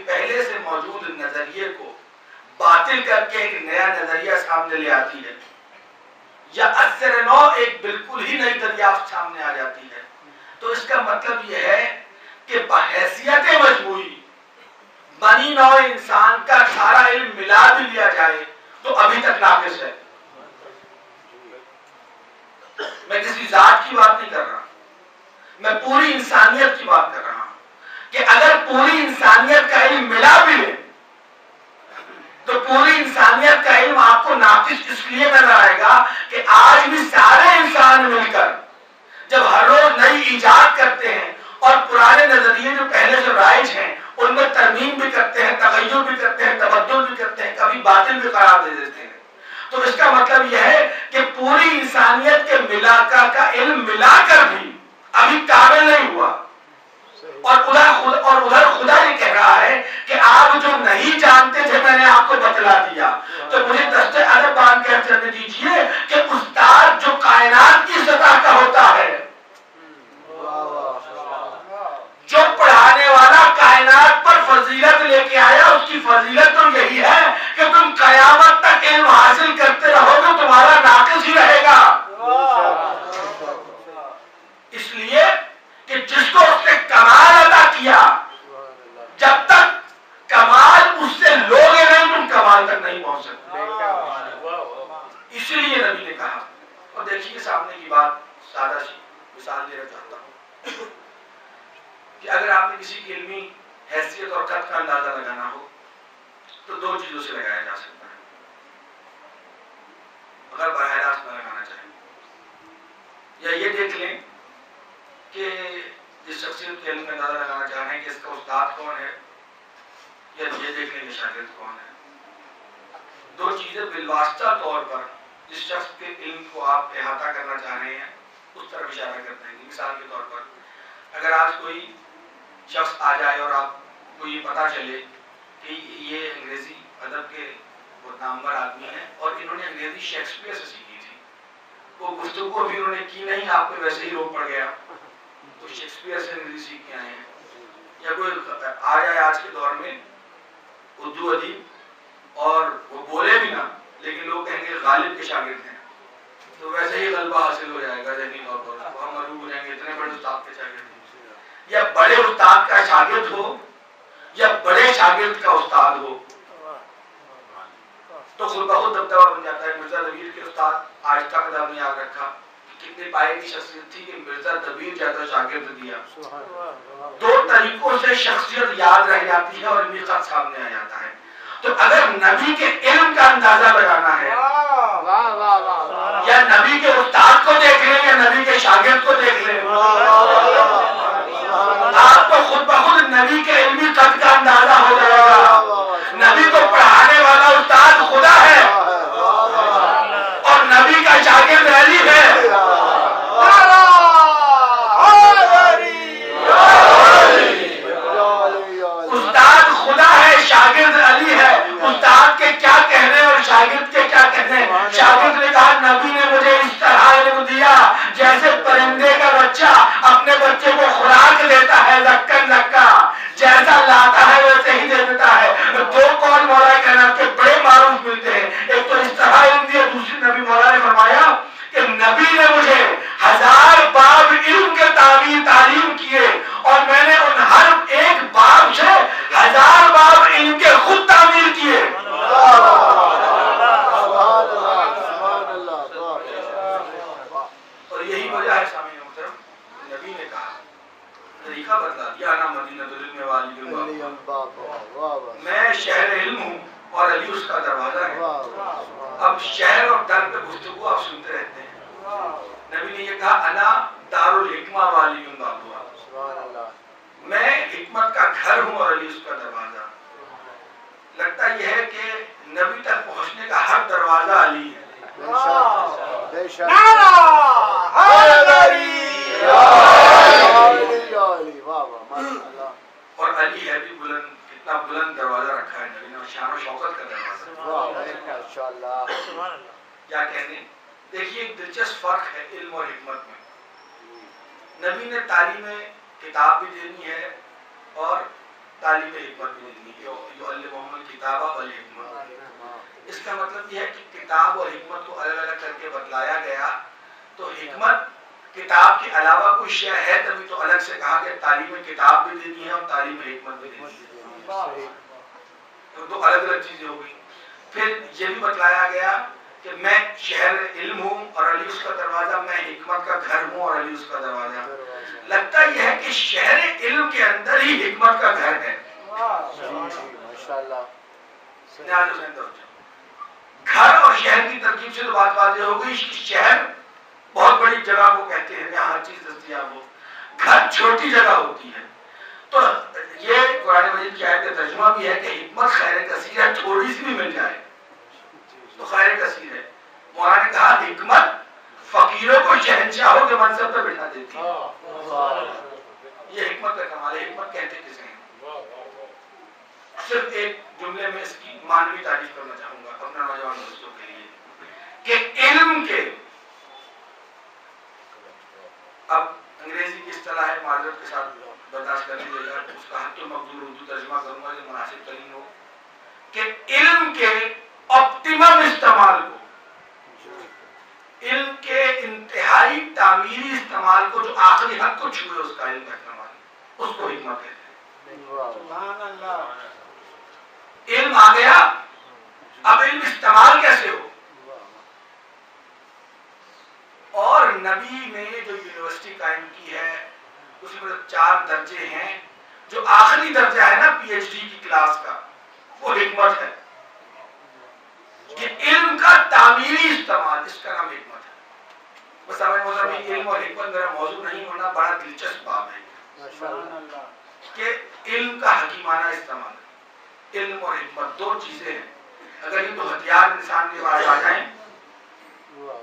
پہلے سے موجود نظریے کو باطل کر کے ایک نیا نظریہ سامنے لے آتی ہے، یا اثر نو ایک بالکل ہی نئی دریافت سامنے آ جاتی ہے، تو اس کا مطلب یہ ہے کہ بحیثیت مجموعی بنی نوع انسان کا سارا علم ملا بھی لیا جائے تو ابھی تک ناقص ہے۔ میں کسی ذات کی بات نہیں کر رہا، میں پوری انسانیت کی بات کر رہا ہوں کہ اگر پوری انسانیت کا علم ملا بھی لے تو پوری انسانیت کا علم آپ کو ناقص اس لیے نظر آئے گا کہ آج بھی سارے انسان مل کر جب ہر روز نئی ایجاد کرتے ہیں اور پرانے نظریے جو پہلے سے رائج ہیں ان میں ترمیم بھی کرتے ہیں، تغیر بھی کرتے ہیں، تبدل بھی کرتے ہیں، کبھی باطل بھی قرار دے دیتے ہیں، تو اس کا مطلب یہ ہے کہ پوری انسانیت کے ملاقہ کا علم ملا کر بھی ابھی کامل نہیں ہوا، اور ادھر خدا یہ کہہ رہا ہے کہ آپ جو نہیں جانتے تھے میں نے آپ کو بتلا دیا۔ تو مجھے دستے ادب باندھ کر چلنے دیجیے کہ استاد جو کائنات کی سطح کا ہوتا ہے، جو پڑھانے والا کائنات پر فضیلت لے کے آیا، اس کی فضیلت تو یہی ہے کہ تم قیامت تک علم حاصل کرتے رہو گے، تمہارا ناقص ہی رہے گا، اس لیے کہ جس کو اس نے کمال عطا کیا، جب تک کمال اس سے لوگے نہیں تم کمال تک نہیں پہنچ سکتے۔ اسی لیے نبی نے کہا، اور دیکھیے سامنے کی بات سادہ سی مثال دینا چاہتا ہوں کہ اگر آپ نے کسی کی علمی حیثیت اور قد کا اندازہ لگانا ہو تو دو چیزوں سے لگایا جا سکتا ہے، اگر براہ راست نہ لگانا چاہیں، یا یہ دیکھ لیں کہ جس شخصیت کے علم کا اندازہ لگانا چاہ رہے ہیں کہ اس کا استاد کون ہے، یا یہ دیکھ لیں کہ شاگرد کون ہے۔ دو چیزیں بالواسطہ طور پر جس شخص کے علم کو آپ احاطہ کرنا چاہ رہے ہیں اس طرف اشارہ کرتے ہیں۔ مثال کے طور پر اگر آج کوئی شخص آ جائے اور آپ کو یہ پتا چلے کہ یہ انگریزی ادب کے بہت نامور آدمی ہیں اور انہوں نے انگریزی شیکسپیئر سے سیکھی تھی، وہ گفتگو بھی انہوں نے کی نہیں، آپ کو ویسے ہی روک پڑ گیا، تو شیکسپیئر سے انگریزی سیکھ کے آئے ہیں۔ یا کوئی آ جائے آج کے دور میں اردو ادیب اور وہ بولے بھی نہ لیکن لوگ کہیں گے غالب کے شاگرد ہیں، تو ویسے ہی غلبہ حاصل ہو جائے گا ذہنی طور پر، ہم مروب ہو جائیں گے، اتنے بڑے استاد کے شاگرد ہیں۔ یا بڑے استاد کا شاگرد ہو یا بڑے شاگرد کا استاد ہو تو خود بخود دبدبہ بن جاتا ہے۔ مرزا دبیر کے استاد آج تک نام یاد رکھا، کتنی پائے کی شخصیت تھی کہ مرزا دبیر جیسا شاگرد دیا۔ دو طریقوں سے شخصیت یاد رہ جاتی ہے اور علمی خط سامنے آ جاتا ہے۔ تو اگر نبی کے علم کا اندازہ لگانا ہے یا نبی کے استاد کو دیکھ لیں یا نبی کے شاگرد کو دیکھ لیں، آپ کو خود بخود نبی کے علمی قد کا اندازہ ہو جائے گا۔ نبی کو پڑھانے والا استاد خدا ہے اور نبی کا شاگرد علی ہے۔ استاد خدا ہے، شاگرد علی ہے۔ استاد کے کیا کہنے اور شاگرد کے کیا کہنے؟ شاگرد نے کہا نبی نے مجھے اس طرح علم دیا جیسے پرندے کا بچہ اپنے بچے کو خوراک دیتا ہے، لکن لکا جیسا لاتا ہے ویسے ہی دے دیتا ہے۔ دو قول مولا کائنات کے بڑے معروف ملتے ہیں، ایک تو اس طرح علم دیا، دوسری نبی مولا نے فرمایا کہ نبی نے مجھے 1000 باب علم کے تعلیم کیے اور میں نے ان ہر ایک باب سے 1000 باب علم کے خود تعمیر کیے۔ اور یہی وجہ ہے سامعین محترم، نبی نے کہا طریقہ بدلا دیا، انا مدینہ العلم والی میں شہر علم ہوں اور علی اس کا دروازہ ہے۔ اب شہر اور در پہ گفتگو آپ سنتے رہتے ہیں، نبی نے یہ کہا انا دار الحکمہ والی بابا، میں حکمت کا گھر ہوں اور علی اس کا دروازہ۔ لگتا یہ ہے کہ نبی تک پہنچنے کا ہر دروازہ علی ہے۔ اور علی ہے بھی بلند، کتنا بلند دروازہ رکھا ہے نبی نے، شان و شوکت کا دروازہ۔ کیا کہنے، دیکھیے ایک دلچسپ فرق ہے علم اور حکمت میں۔ نبی نے تعلیم کتاب بھی دینی ہے اور تعلیم حکمت بھی دینی ہے، یعلمہم الکتاب والحکمہ۔ اس کا مطلب یہ ہے کہ کتاب اور حکمت کو الگ الگ کر کے بتلایا گیا. تو حکمت کتاب کے علاوہ کوئی شے ہے تبھی تو الگ سے کہا کہ تعلیم کتاب بھی دینی ہے اور تعلیم حکمت بھی دینی ہے. تو دو الگ الگ چیزیں ہو گئی. پھر یہ بھی بتلایا گیا کہ میں شہر علم ہوں اور علی اس کا دروازہ, میں حکمت کا گھر ہوں اور علی اس کا دروازہ. لگتا یہ ہے کہ شہر علم کے اندر ہی حکمت کا گھر ہے. گھر اور شہر کی ترکیب سے تو بات واضح ہو گئی. شہر بہت بڑی جگہ کو کہتے ہیں جہاں ہر چیز دستیاب ہو, گھر چھوٹی جگہ ہوتی ہے. تو یہ قرآن مجید کی آیت کا ترجمہ بھی ہے کہ حکمت خیر کثیر ہے, تھوڑی سی بھی مل جائے تو خیر کثیر ہے. مولانا نے کہا حکمت فقیروں کو شہنشاہوں کے منصب پہ بٹھا دیتی ہے. یہ حکمت کا کمال ہے. حکمت کہتے کسے ہیں؟ صرف ایک جملے میں اس کی معنوی تعریف کرنا چاہوں گا اپنے نوجوان دوستوں کے لیے کہ علم کے, اب انگریزی کی اصطلاح ہے, معذرت کے ساتھ برداشت کر لیجیے گا, اس کا حق المقدور اردو ترجمہ کروں گا جو مناسب ترین ہو, کہ علم کے آپٹیمم استعمال کو, علم کے انتہائی تعمیری استعمال کو, جو آخری حد کو چھوئے اس کا علم کا استعمال, اس کو حکمت کہتے ہیں. سبحان اللہ. علم آ گیا, اب علم استعمال کیسے ہو؟ اور نبی نے جو یونیورسٹی قائم کی ہے اس میں 4 درجے ہیں. جو آخری درجہ ہے نا پی ایچ ڈی کی کلاس کا, وہ حکمت ہے. کہ علم کا تعمیری استعمال, اس کا نام حکمت ہے. بس ہمیں مطلب علم اور حکمت میرا موضوع نہیں ہونا, بڑا دلچسپ باب ہے کہ علم کا حکیمانہ استعمال. علم اور حکمت 2 چیزیں ہیں. اگر یہ 2 ہتھیار انسان کے پاس آ جائیں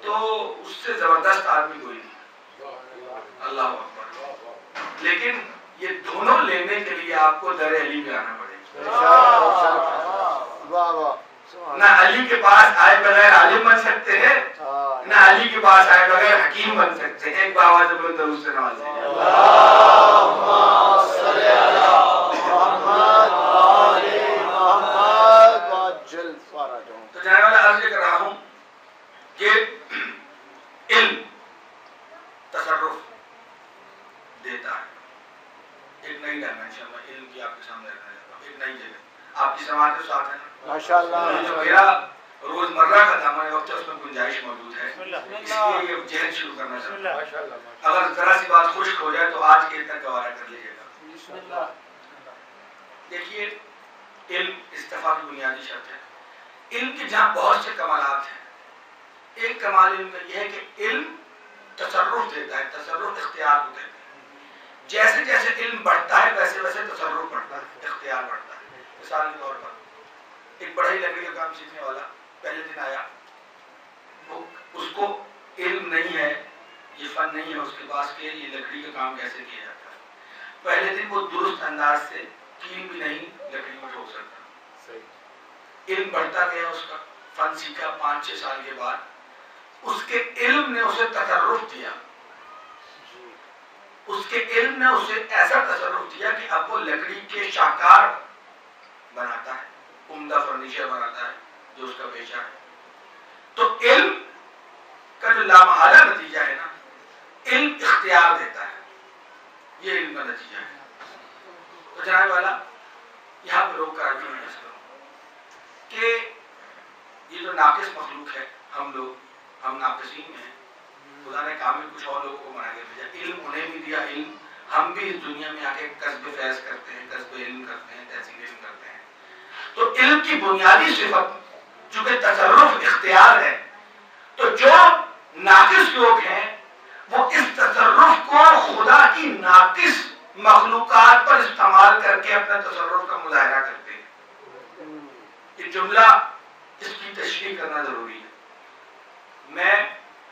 تو اس سے زبردست آدمی کوئی نہیں. اللہ اکبر. لیکن یہ دونوں لینے کے لیے آپ کو در علی میں آنا پڑے گا. نہ علی کے پاس آئے بغیر عالم بن سکتے ہیں, نہ علی کے پاس آئے بغیر حکیم بن سکتے ہیں. ایک بابا جب درود سے نوازیں. اللہم صلی علی محمد آل محمد وعجل فرجهم. تو جناب والا عرض کر رہا ہوں کہ علم تصرف دیتا ہے. ایک نئی ڈائمنشن میں علم کی آپ کے سامنے رکھنا چاہتا ہوں, ایک نئی جگہ. آپ کی سماعت کے ساتھ ہے نا ماشاءاللہ. جو میرا روزمرہ کا دامن وقت ہے اس میں گنجائش موجود ہے, اس لیے یہ جہد شروع کرنا چاہتا ہوں. اگر ذرا سی بات خشک ہو جائے تو آج کے تک گوارا کر لیجیے گا. دیکھیے علم استفاء کی بنیادی شرط ہے. علم کے جہاں بہت سے کمالات ہیں, ایک کمال علم کا یہ ہے کہ علم تصرف دیتا ہے, تصرف اختیار کو دیتا ہے. جیسے جیسے علم بڑھتا ہے ویسے ویسے تصرف بڑھتا ہے, اختیار بڑھتا ہے. مثال کے طور پر ایک بڑھئی لکڑی کا کام سیکھنے والا پہلے دن آیا, اس کو علم نہیں ہے, یہ فن نہیں ہے اس کے پاس کہ یہ لکڑی کا کام کیسے کیا جاتا ہے. پہلے دن وہ درست انداز سے کیل بھی نہیں لکڑی کو ٹھوک سکتا. علم بڑھتا گیا, اس کا فن سیکھا. 5-6 سال کے بعد اس کے علم نے اسے تصرف دیا, اس کے علم نے اسے ایسا تصرف دیا کہ اب وہ لکڑی کے شاہکار بناتا ہے, عمدہ فرنیچر بناتا ہے جو اس کا پیشہ ہے. تو علم کا جو لامحالہ نتیجہ ہے نا, علم اختیار دیتا ہے, یہ علم کا نتیجہ ہے. تو جناب والا یہاں پہ روک کر آگے میں کہ یہ جو ناقص مخلوق ہے, ہم لوگ, ہم ناقصین ہیں. خدا نے کامل کچھ اور لوگوں کو بنا کے بھیجا, علم انہیں بھی دیا. علم ہم بھی اس دنیا میں آ کے کسب فیض کرتے ہیں, کسب علم کرتے ہیں, تحصیل علم کرتے ہیں. تو علم کی بنیادی صفت چونکہ تصرف اختیار ہے, تو جو ناقص لوگ ہیں وہ اس تصرف کو خدا کی ناقص مخلوقات پر استعمال کر کے اپنے تصرف کا مظاہرہ کرتے ہیں. یہ جملہ اس کی تشریح کرنا ضروری ہے. میں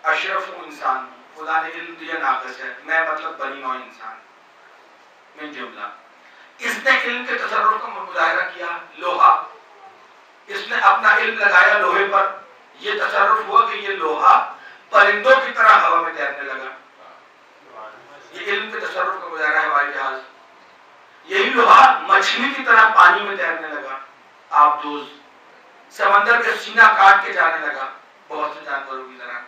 اشرف ہوں, انسان ہوں, خدا نے علم دیا ناقص ہے, میں مطلب بنی نوع انسان. میں جملہ اس نے علم کے تصرف کا مظاہرہ کیا. لوہا, اس نے اپنا علم لگایا لوہے پر, یہ تصرف ہوا کہ یہ لوہا پرندوں کی طرح ہوا میں تیرنے لگا. یہ علم کے تصرف کا مظاہرہ ہے. ہوائی جہاز, یہی لوہا مچھلی کی طرح پانی میں تیرنے لگا. آبدوز, سمندر کے سینہ کاٹ کے جانے لگا بہت سے جانوروں کی طرح.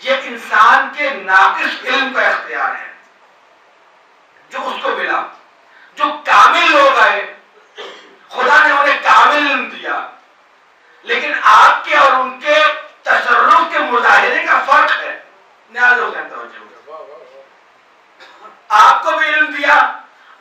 یہ انسان کے ناقص علم کا اختیار ہے جو اس کو ملا. جو کامل لوگ آئے خدا نے انہیں کامل علم دیا, لیکن آپ کے اور ان کے تصرف کے مظاہرے کا فرق ہے. نیاز حسین توجہ, آپ کو بھی علم دیا,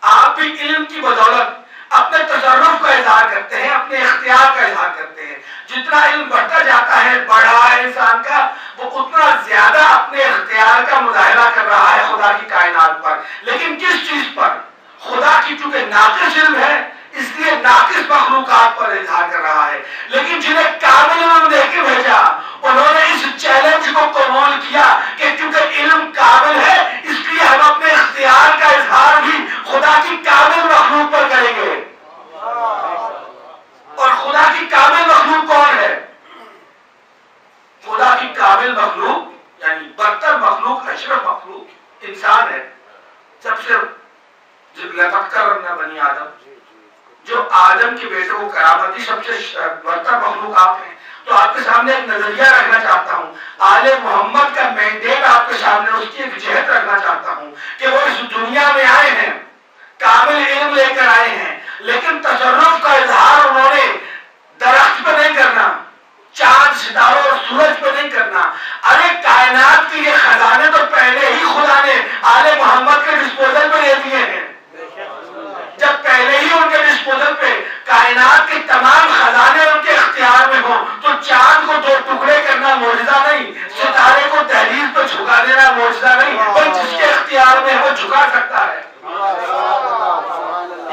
آپ بھی علم کی بدولت اپنے تصرف کا اظہار کرتے ہیں, اپنے اختیار کا اظہار کرتے ہیں. جتنا علم بڑھتا جاتا ہے بڑھا ہے انسان کا, وہ اتنا زیادہ اپنے اختیار کا مظاہرہ کر رہا ہے خدا کی کائنات پر. لیکن کس چیز پر؟ خدا کی چونکہ ناقص علم ہے اس لیے ناقص مخلوقات پر اظہار کر رہا ہے. لیکن جنہیں کامل علم دے کے بھیجا انہوں نے اس چیلنج کو قبول کیا کہ کیونکہ علم کامل ہے اس لیے ہم اپنے اختیار کا اظہار بھی خدا کی کامل مخلوق پر کریں گے. اور خدا کی کامل مخلوق کون ہے؟ خدا کی کامل مخلوق یعنی برتر مخلوق, اشرف مخلوق انسان ہے. سب سے لقد کرمنا بنی آدم, جو آدم کے بیٹے کو کرامتی سب سے برتر مخلوق آپ ہیں. تو آپ کے سامنے ایک نظریہ رکھنا چاہتا ہوں, آل محمد کا مینڈیٹ آپ کے سامنے, اس کی ایک جہت رکھنا چاہتا ہوں کہ وہ اس دنیا میں آئے ہیں, کامل علم لے کر آئے ہیں, لیکن تصرف کا اظہار انہوں نے درخت پہ نہیں کرنا, چاند ستاروں اور سورج پہ نہیں کرنا. ارے کائنات کے یہ خزانے تو پہلے ہی خدا نے آل محمد کے ڈسپوزل پہ دے دیے ہیں. جب پہلے ہی ان کے ڈسپوزل پہ کائنات کے تمام خزانے ان کے اختیار میں ہوں تو چاند کو دو ٹکڑے کرنا معجزہ نہیں, ستارے کو دہلیز پہ جھکا دینا معجزہ نہیں, بلکہ جس کے اختیار میں ہے وہ جھکا سکتا ہے.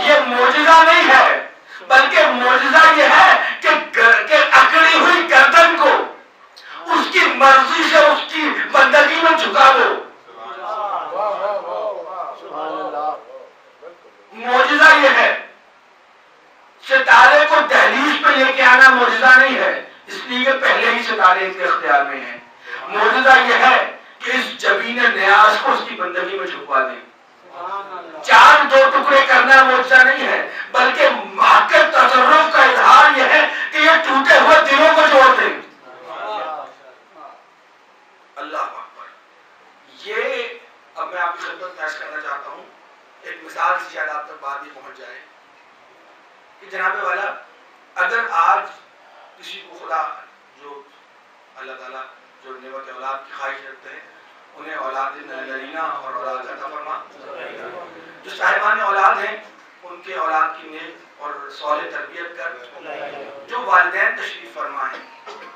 یہ معجزہ نہیں ہے بلکہ معجزہ یہ ہے کہ اکڑی ہوئی گردن کو اس کی مرضی سے اس کی بندگی میں جھکا دو. معجزہ یہ ہے. ستارے کو دہلیز پہ لے کے آنا معجزہ نہیں ہے, اس لیے کہ پہلے ہی ستارے ان کے اختیار میں ہیں. معجزہ یہ ہے کہ اس جبین نیاز کو اس کی بندگی میں چھپا دیں. چاند دو ٹکڑے کرنا معجزہ نہیں ہے بلکہ حق تصرف کا اظہار یہ ہے کہ یہ ٹوٹے ہوئے دلوں کو جوڑ دیں. اللہ اکبر. یہ اب میں آپ کی خدمت میں پیش کرنا چاہتا ہوں ایک مثال سے شاید آپ تک بات یہ پہنچ جائے کہ جناب والا اگر آج کسی کو خدا جو اللہ تعالیٰ جو نعمت اولاد کی خواہش رکھتے ہیں انہیں اولاد نرینہ اور اولاد عطا فرما. جو صاحبان اولاد ہیں ان کے اولاد کی نیک اور صالح تربیت کر. جو والدین تشریف فرما ہیں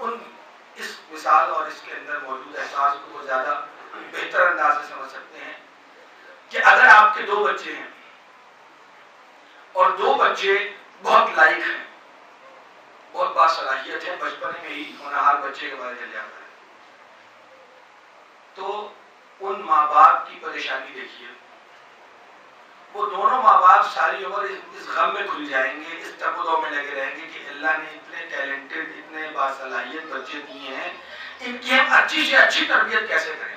ان اس مثال اور اس کے اندر موجود احساس کو وہ زیادہ بہتر انداز سے سمجھ سکتے ہیں کہ اگر آپ کے 2 بچے ہیں اور 2 بچے بہت لائق ہیں, بہت باصلاحیت ہے, بچپن میں ہی ہونہار بچے کے بارے چل جاتا ہے, تو ان ماں باپ کی پریشانی دیکھیے. وہ دونوں ماں باپ ساری عمر اس غم میں کھل جائیں گے, اس تپدو میں لگے رہیں گے کہ اللہ نے اتنے ٹیلنٹڈ اتنے باصلاحیت بچے دیے ہیں, ان کی ہم اچھی سے اچھی تربیت کیسے کریں.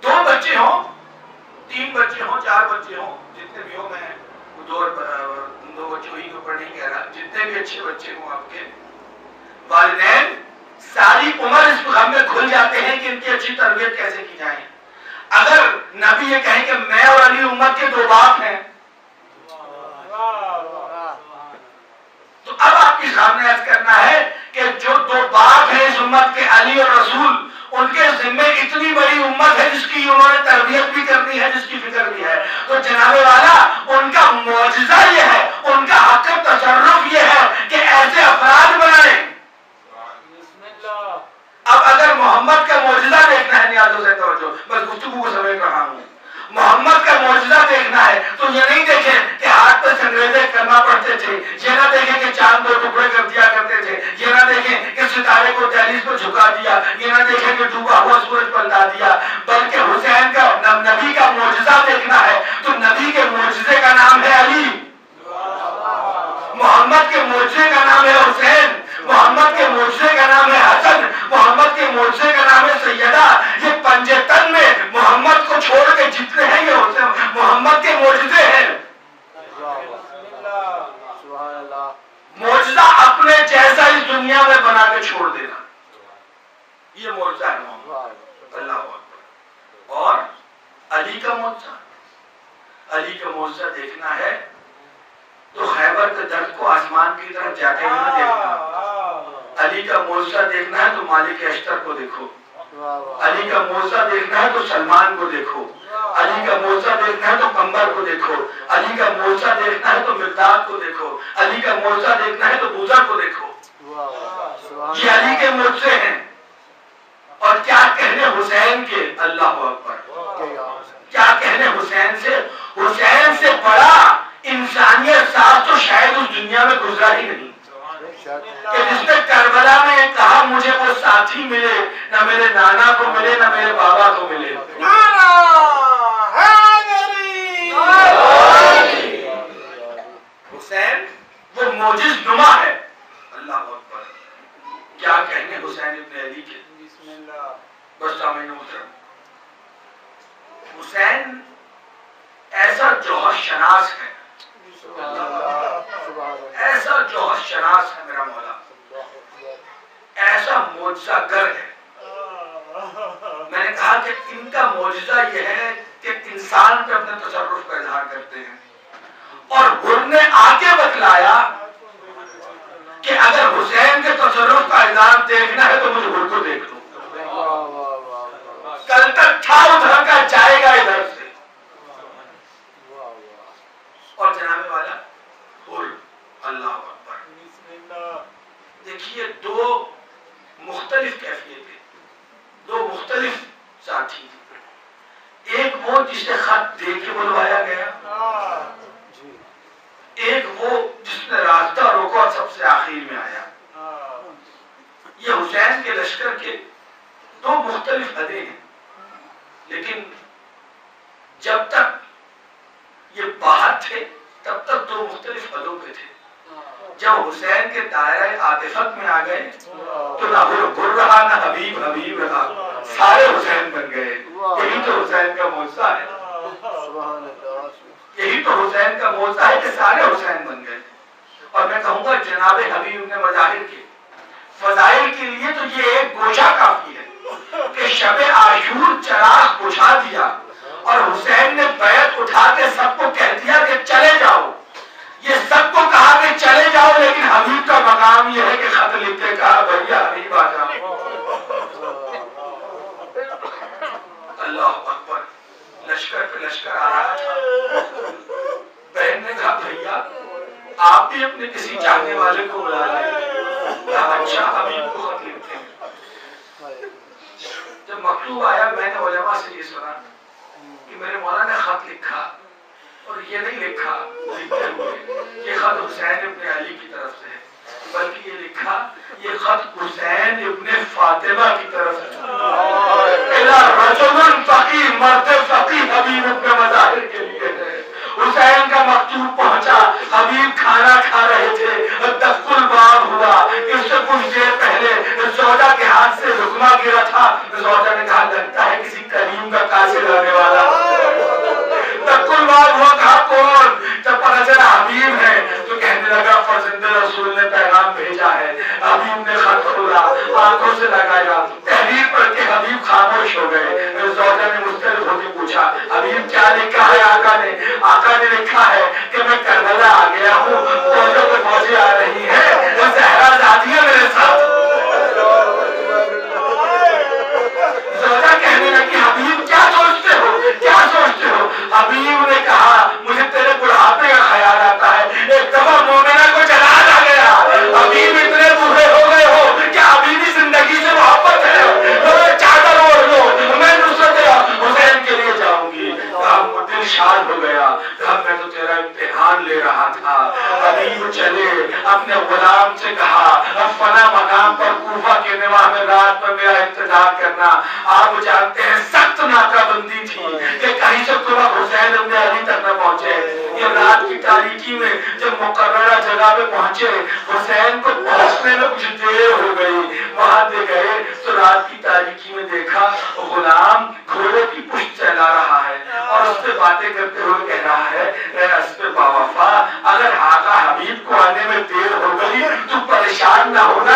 2 بچے ہوں, 3 بچے ہوں, 4 بچے ہوں, جتنے بھی ہوں, میں 2 بچوں ہی کے اوپر نہیں کہہ رہا, جتنے بھی اچھے بچے ہوں آپ کے والدین ساری عمر اس غم میں کھل جاتے ہیں کہ ان کی اچھی تربیت کیسے کی جائے. اگر نبی یہ کہیں کہ میں اور علی امت کے 2 باپ ہیں تو اب آپ کے سامنے عرض کرنا ہے کہ جو 2 باپ ہیں اس امت کے علی اور رسول, ان کے ذمے اتنی بڑی امت ہے جس کی انہوں نے تربیت بھی کرنی ہے, جس کی فکر بھی ہے. تو جناب والا ان کا معجزہ یہ ہے, ان کا حق تصرف یہ ہے کہ ایسے افراد بنائیں. اب اگر محمد کا معجزہ دیکھنا ہے, نیازوں سے توجہ, بس گفتگو کو سمجھ رہا ہوں, محمد کا معجزہ دیکھنا ہے تو یہ نہیں دیکھیں کہ ہاتھ پہ سنگریزے کرنا پڑتے تھے, یہ نہ دیکھیں کہ چاند 2 ٹکڑے کر دیا کرتے تھے, یہ نہ دیکھیں کہ ستارے کو دہلیز پر جھکا دیا, یہ نہ دیکھیں کہ ڈوبا ہوا سورج پلٹا دیا, بلکہ حسین کا نبی کا معجزہ دیکھنا ہے تو نبی کے معجزے کا نام ہے علی, محمد کے معجزے کا نام ہے حسین, محمد کے معجزے کا نام ہے حسن, محمد کے معجزے کا نام ہے سیدہ. یہ پنجے تن میں محمد کو چھوڑ کے جتنے ہیں یہ حسین محمد کے معجزے ہیں. معجزہ دنیا میں بنا کے چھوڑ دینا، یہ معجزہ ہے محمد۔ اللہ اکبر۔ اور علی کا معجزہ، علی کا معجزہ دیکھنا ہے تو خیبر کے درد کو آسمان کی طرف جاتے ہوئے نہ دیکھنا، علی کا معجزہ دیکھنا ہے تو مالک اشتر کو دیکھو، علی کا معجزہ دیکھنا ہے تو سلمان کو دیکھو، علی کا معجزہ دیکھنا ہے تو قمر کو دیکھو، علی کا معجزہ دیکھنا ہے تو مقداد کو دیکھو، علی کا معجزہ دیکھنا ہے تو بوزا کو دیکھو۔ یہ علی کے معجزے ہیں۔ اور کیا کہنے حسین کے، اللہ اکبر، کیا کہنے حسین سے، حسین سے بڑا انسانیت ساتھ تو شاید اس دنیا میں گزرا ہی نہیں، کہ جس نے کربلا میں کہا مجھے وہ ساتھی ملے، نہ میرے نانا کو ملے نہ میرے بابا کو ملے۔ حسین وہ معجز نما ہے، اللہ اکبر۔ کیا کہنے حسین ابن علی کے، بس سامنے محترم، حسین ایسا جوہر شناس ہے، ایسا جوہر شناس ہے میرا مولا، ایسا معجزہ گر ہے۔ میں نے کہا کہ ان کا معجزہ یہ ہے کہ انسان پہ اپنے تصرف کا اظہار کرتے ہیں، اور حر نے آگے بتلایا کہ اگر حسین کے تصرف کا اظہار دیکھنا ہے تو مجھے حر کو دیکھ لو، کل تک تھا ادھر کا جائے گا ادھر سے۔ اور جناب والا حر، اللہ اکبر۔ دیکھیے دو مختلف کیفیتیں، دو مختلف ساتھی، ایک وہ جسے خط دے کے بلوایا گیا، ایک وہ جس نے راستہ روکا اور سب سے آخر میں آیا۔ یہ حسین کے لشکر کے دو مختلف حدیں ہیں، لیکن جب تک یہ باہر تھے تب تک دو مختلف حدوں پہ تھے۔ جب حسین کے دائرہ عاطفت میں آ گئے تو نہ حر رہا نہ حبیب حبیب رہا، سارے حسین بن گئے۔ یہی تو حسین کا معجزہ ہے، یہی تو حسین کا معجزہ ہے کہ سارے حسین بن گئے۔ اور میں کہوں گا جناب حبیب نے مظاہر کے فضائل کے لیے تو یہ ایک گوشہ کافی ہے کہ شب عاشور چراغ بجھا دیا اور حسین نے بیعت اٹھا کے سب کو کہہ دیا کہ چلے جاؤ۔ یہ سب کو کہا کہ چلے جاؤ، لیکن حبیب کا مقام یہ ہے کہ خط لکھ کے کہا بھیا حبیب آ جاؤ۔ اللہ اکبر۔ لشکر پہ لشکر آ رہا تھا، بہن نے کہا بھیا آپ بھی اپنے کسی چاہنے والے کو بلا لیں، اچھا حبیب کو خط لکھتے ہیں۔ جب مکتوب آیا میں نے علماء سے یہ سنا کہ میرے مولا نے خط لکھا، اور یہ نہیں لکھا لکھتے ہوئے یہ خط حسین ابن علی کی طرف سے ہے، بلکہ یہ لکھا یہ خط حسین ابن فاطمہ کی طرف سے رجل فقی، مرد فقی حبیب ابن مظاہر کے لیے ہے۔ حسین کا مکتوب پہنچا، حبیب کھانا کھا رہے تھے، دق الباب ہوا، اس سے کچھ دیر پہلے زوجہ کے ہاتھ سے رکما گرا تھا، زوجہ نے کہا لگتا ہے کسی کریم کا قاصد آنے والا۔ دق الباب ہوا، کہا کون؟ جب پتہ چلا حبیب ہے تو کہنے لگا فرزند رسول نے پیغام بھیجا ہے۔ حبیب نے خط کھولا، آنکھوں سے لگایا، تحریر پڑھ کے حبیب خاموش ہو گئے۔ زوجہ نے مسترد ہو کے پوچھا حبیب کیا لکھا ہے؟ آقا نے لکھا ہے کہ میں کربلا آ گیا ہوں، فوجوں پہ فوجیں آ رہی ہیں، زہرا زادیاں میرے ساتھ۔ زوجہ کہنے لگی حبیب کیا سوچتے ہو، کیا سوچتے ہو؟ حبیب نے کہا مجھے تیرے بڑھاپے کا خیال آتا ہے، ایک دفعہ مومنہ کو جلال آ گیا، حبیب اتنے بوڑھے ہو گئے ہو کہ حبیبی زندگی سے محبت ہے، چادر اوڑھ لو، میں نصرت حسین کے لیے جاؤں گی۔ دل شاد ہو گیا، میں تو تیرا امتحان لے رہا تھا۔ حبیب چلے، اپنے غلام سے کہا فلاں مقام پر کوفہ کے نواح میں رات میں میرا انتظار کرنا۔ آپ جانتے ہیں سخت ناکہ بندی تھی کہ کہیں سے ترک حسین ابن علی تک نہ پہنچے۔ یہ رات کی تاریکی میں جب مقررہ جگہ پہ پہنچے، حسین کو پہنچنے میں کچھ دیر ہو گئی، وہاں دے گئے تو رات کی تاریکی میں دیکھا غلام گھوڑے کی پشت چلا رہا ہے اور اس سے باتیں کرتے ہوئے کہہ رہا ہے اے اسب باوفا، اگر آقا حبیب کو آنے میں دیر ہو گئی تو پریشان نہ ہونا،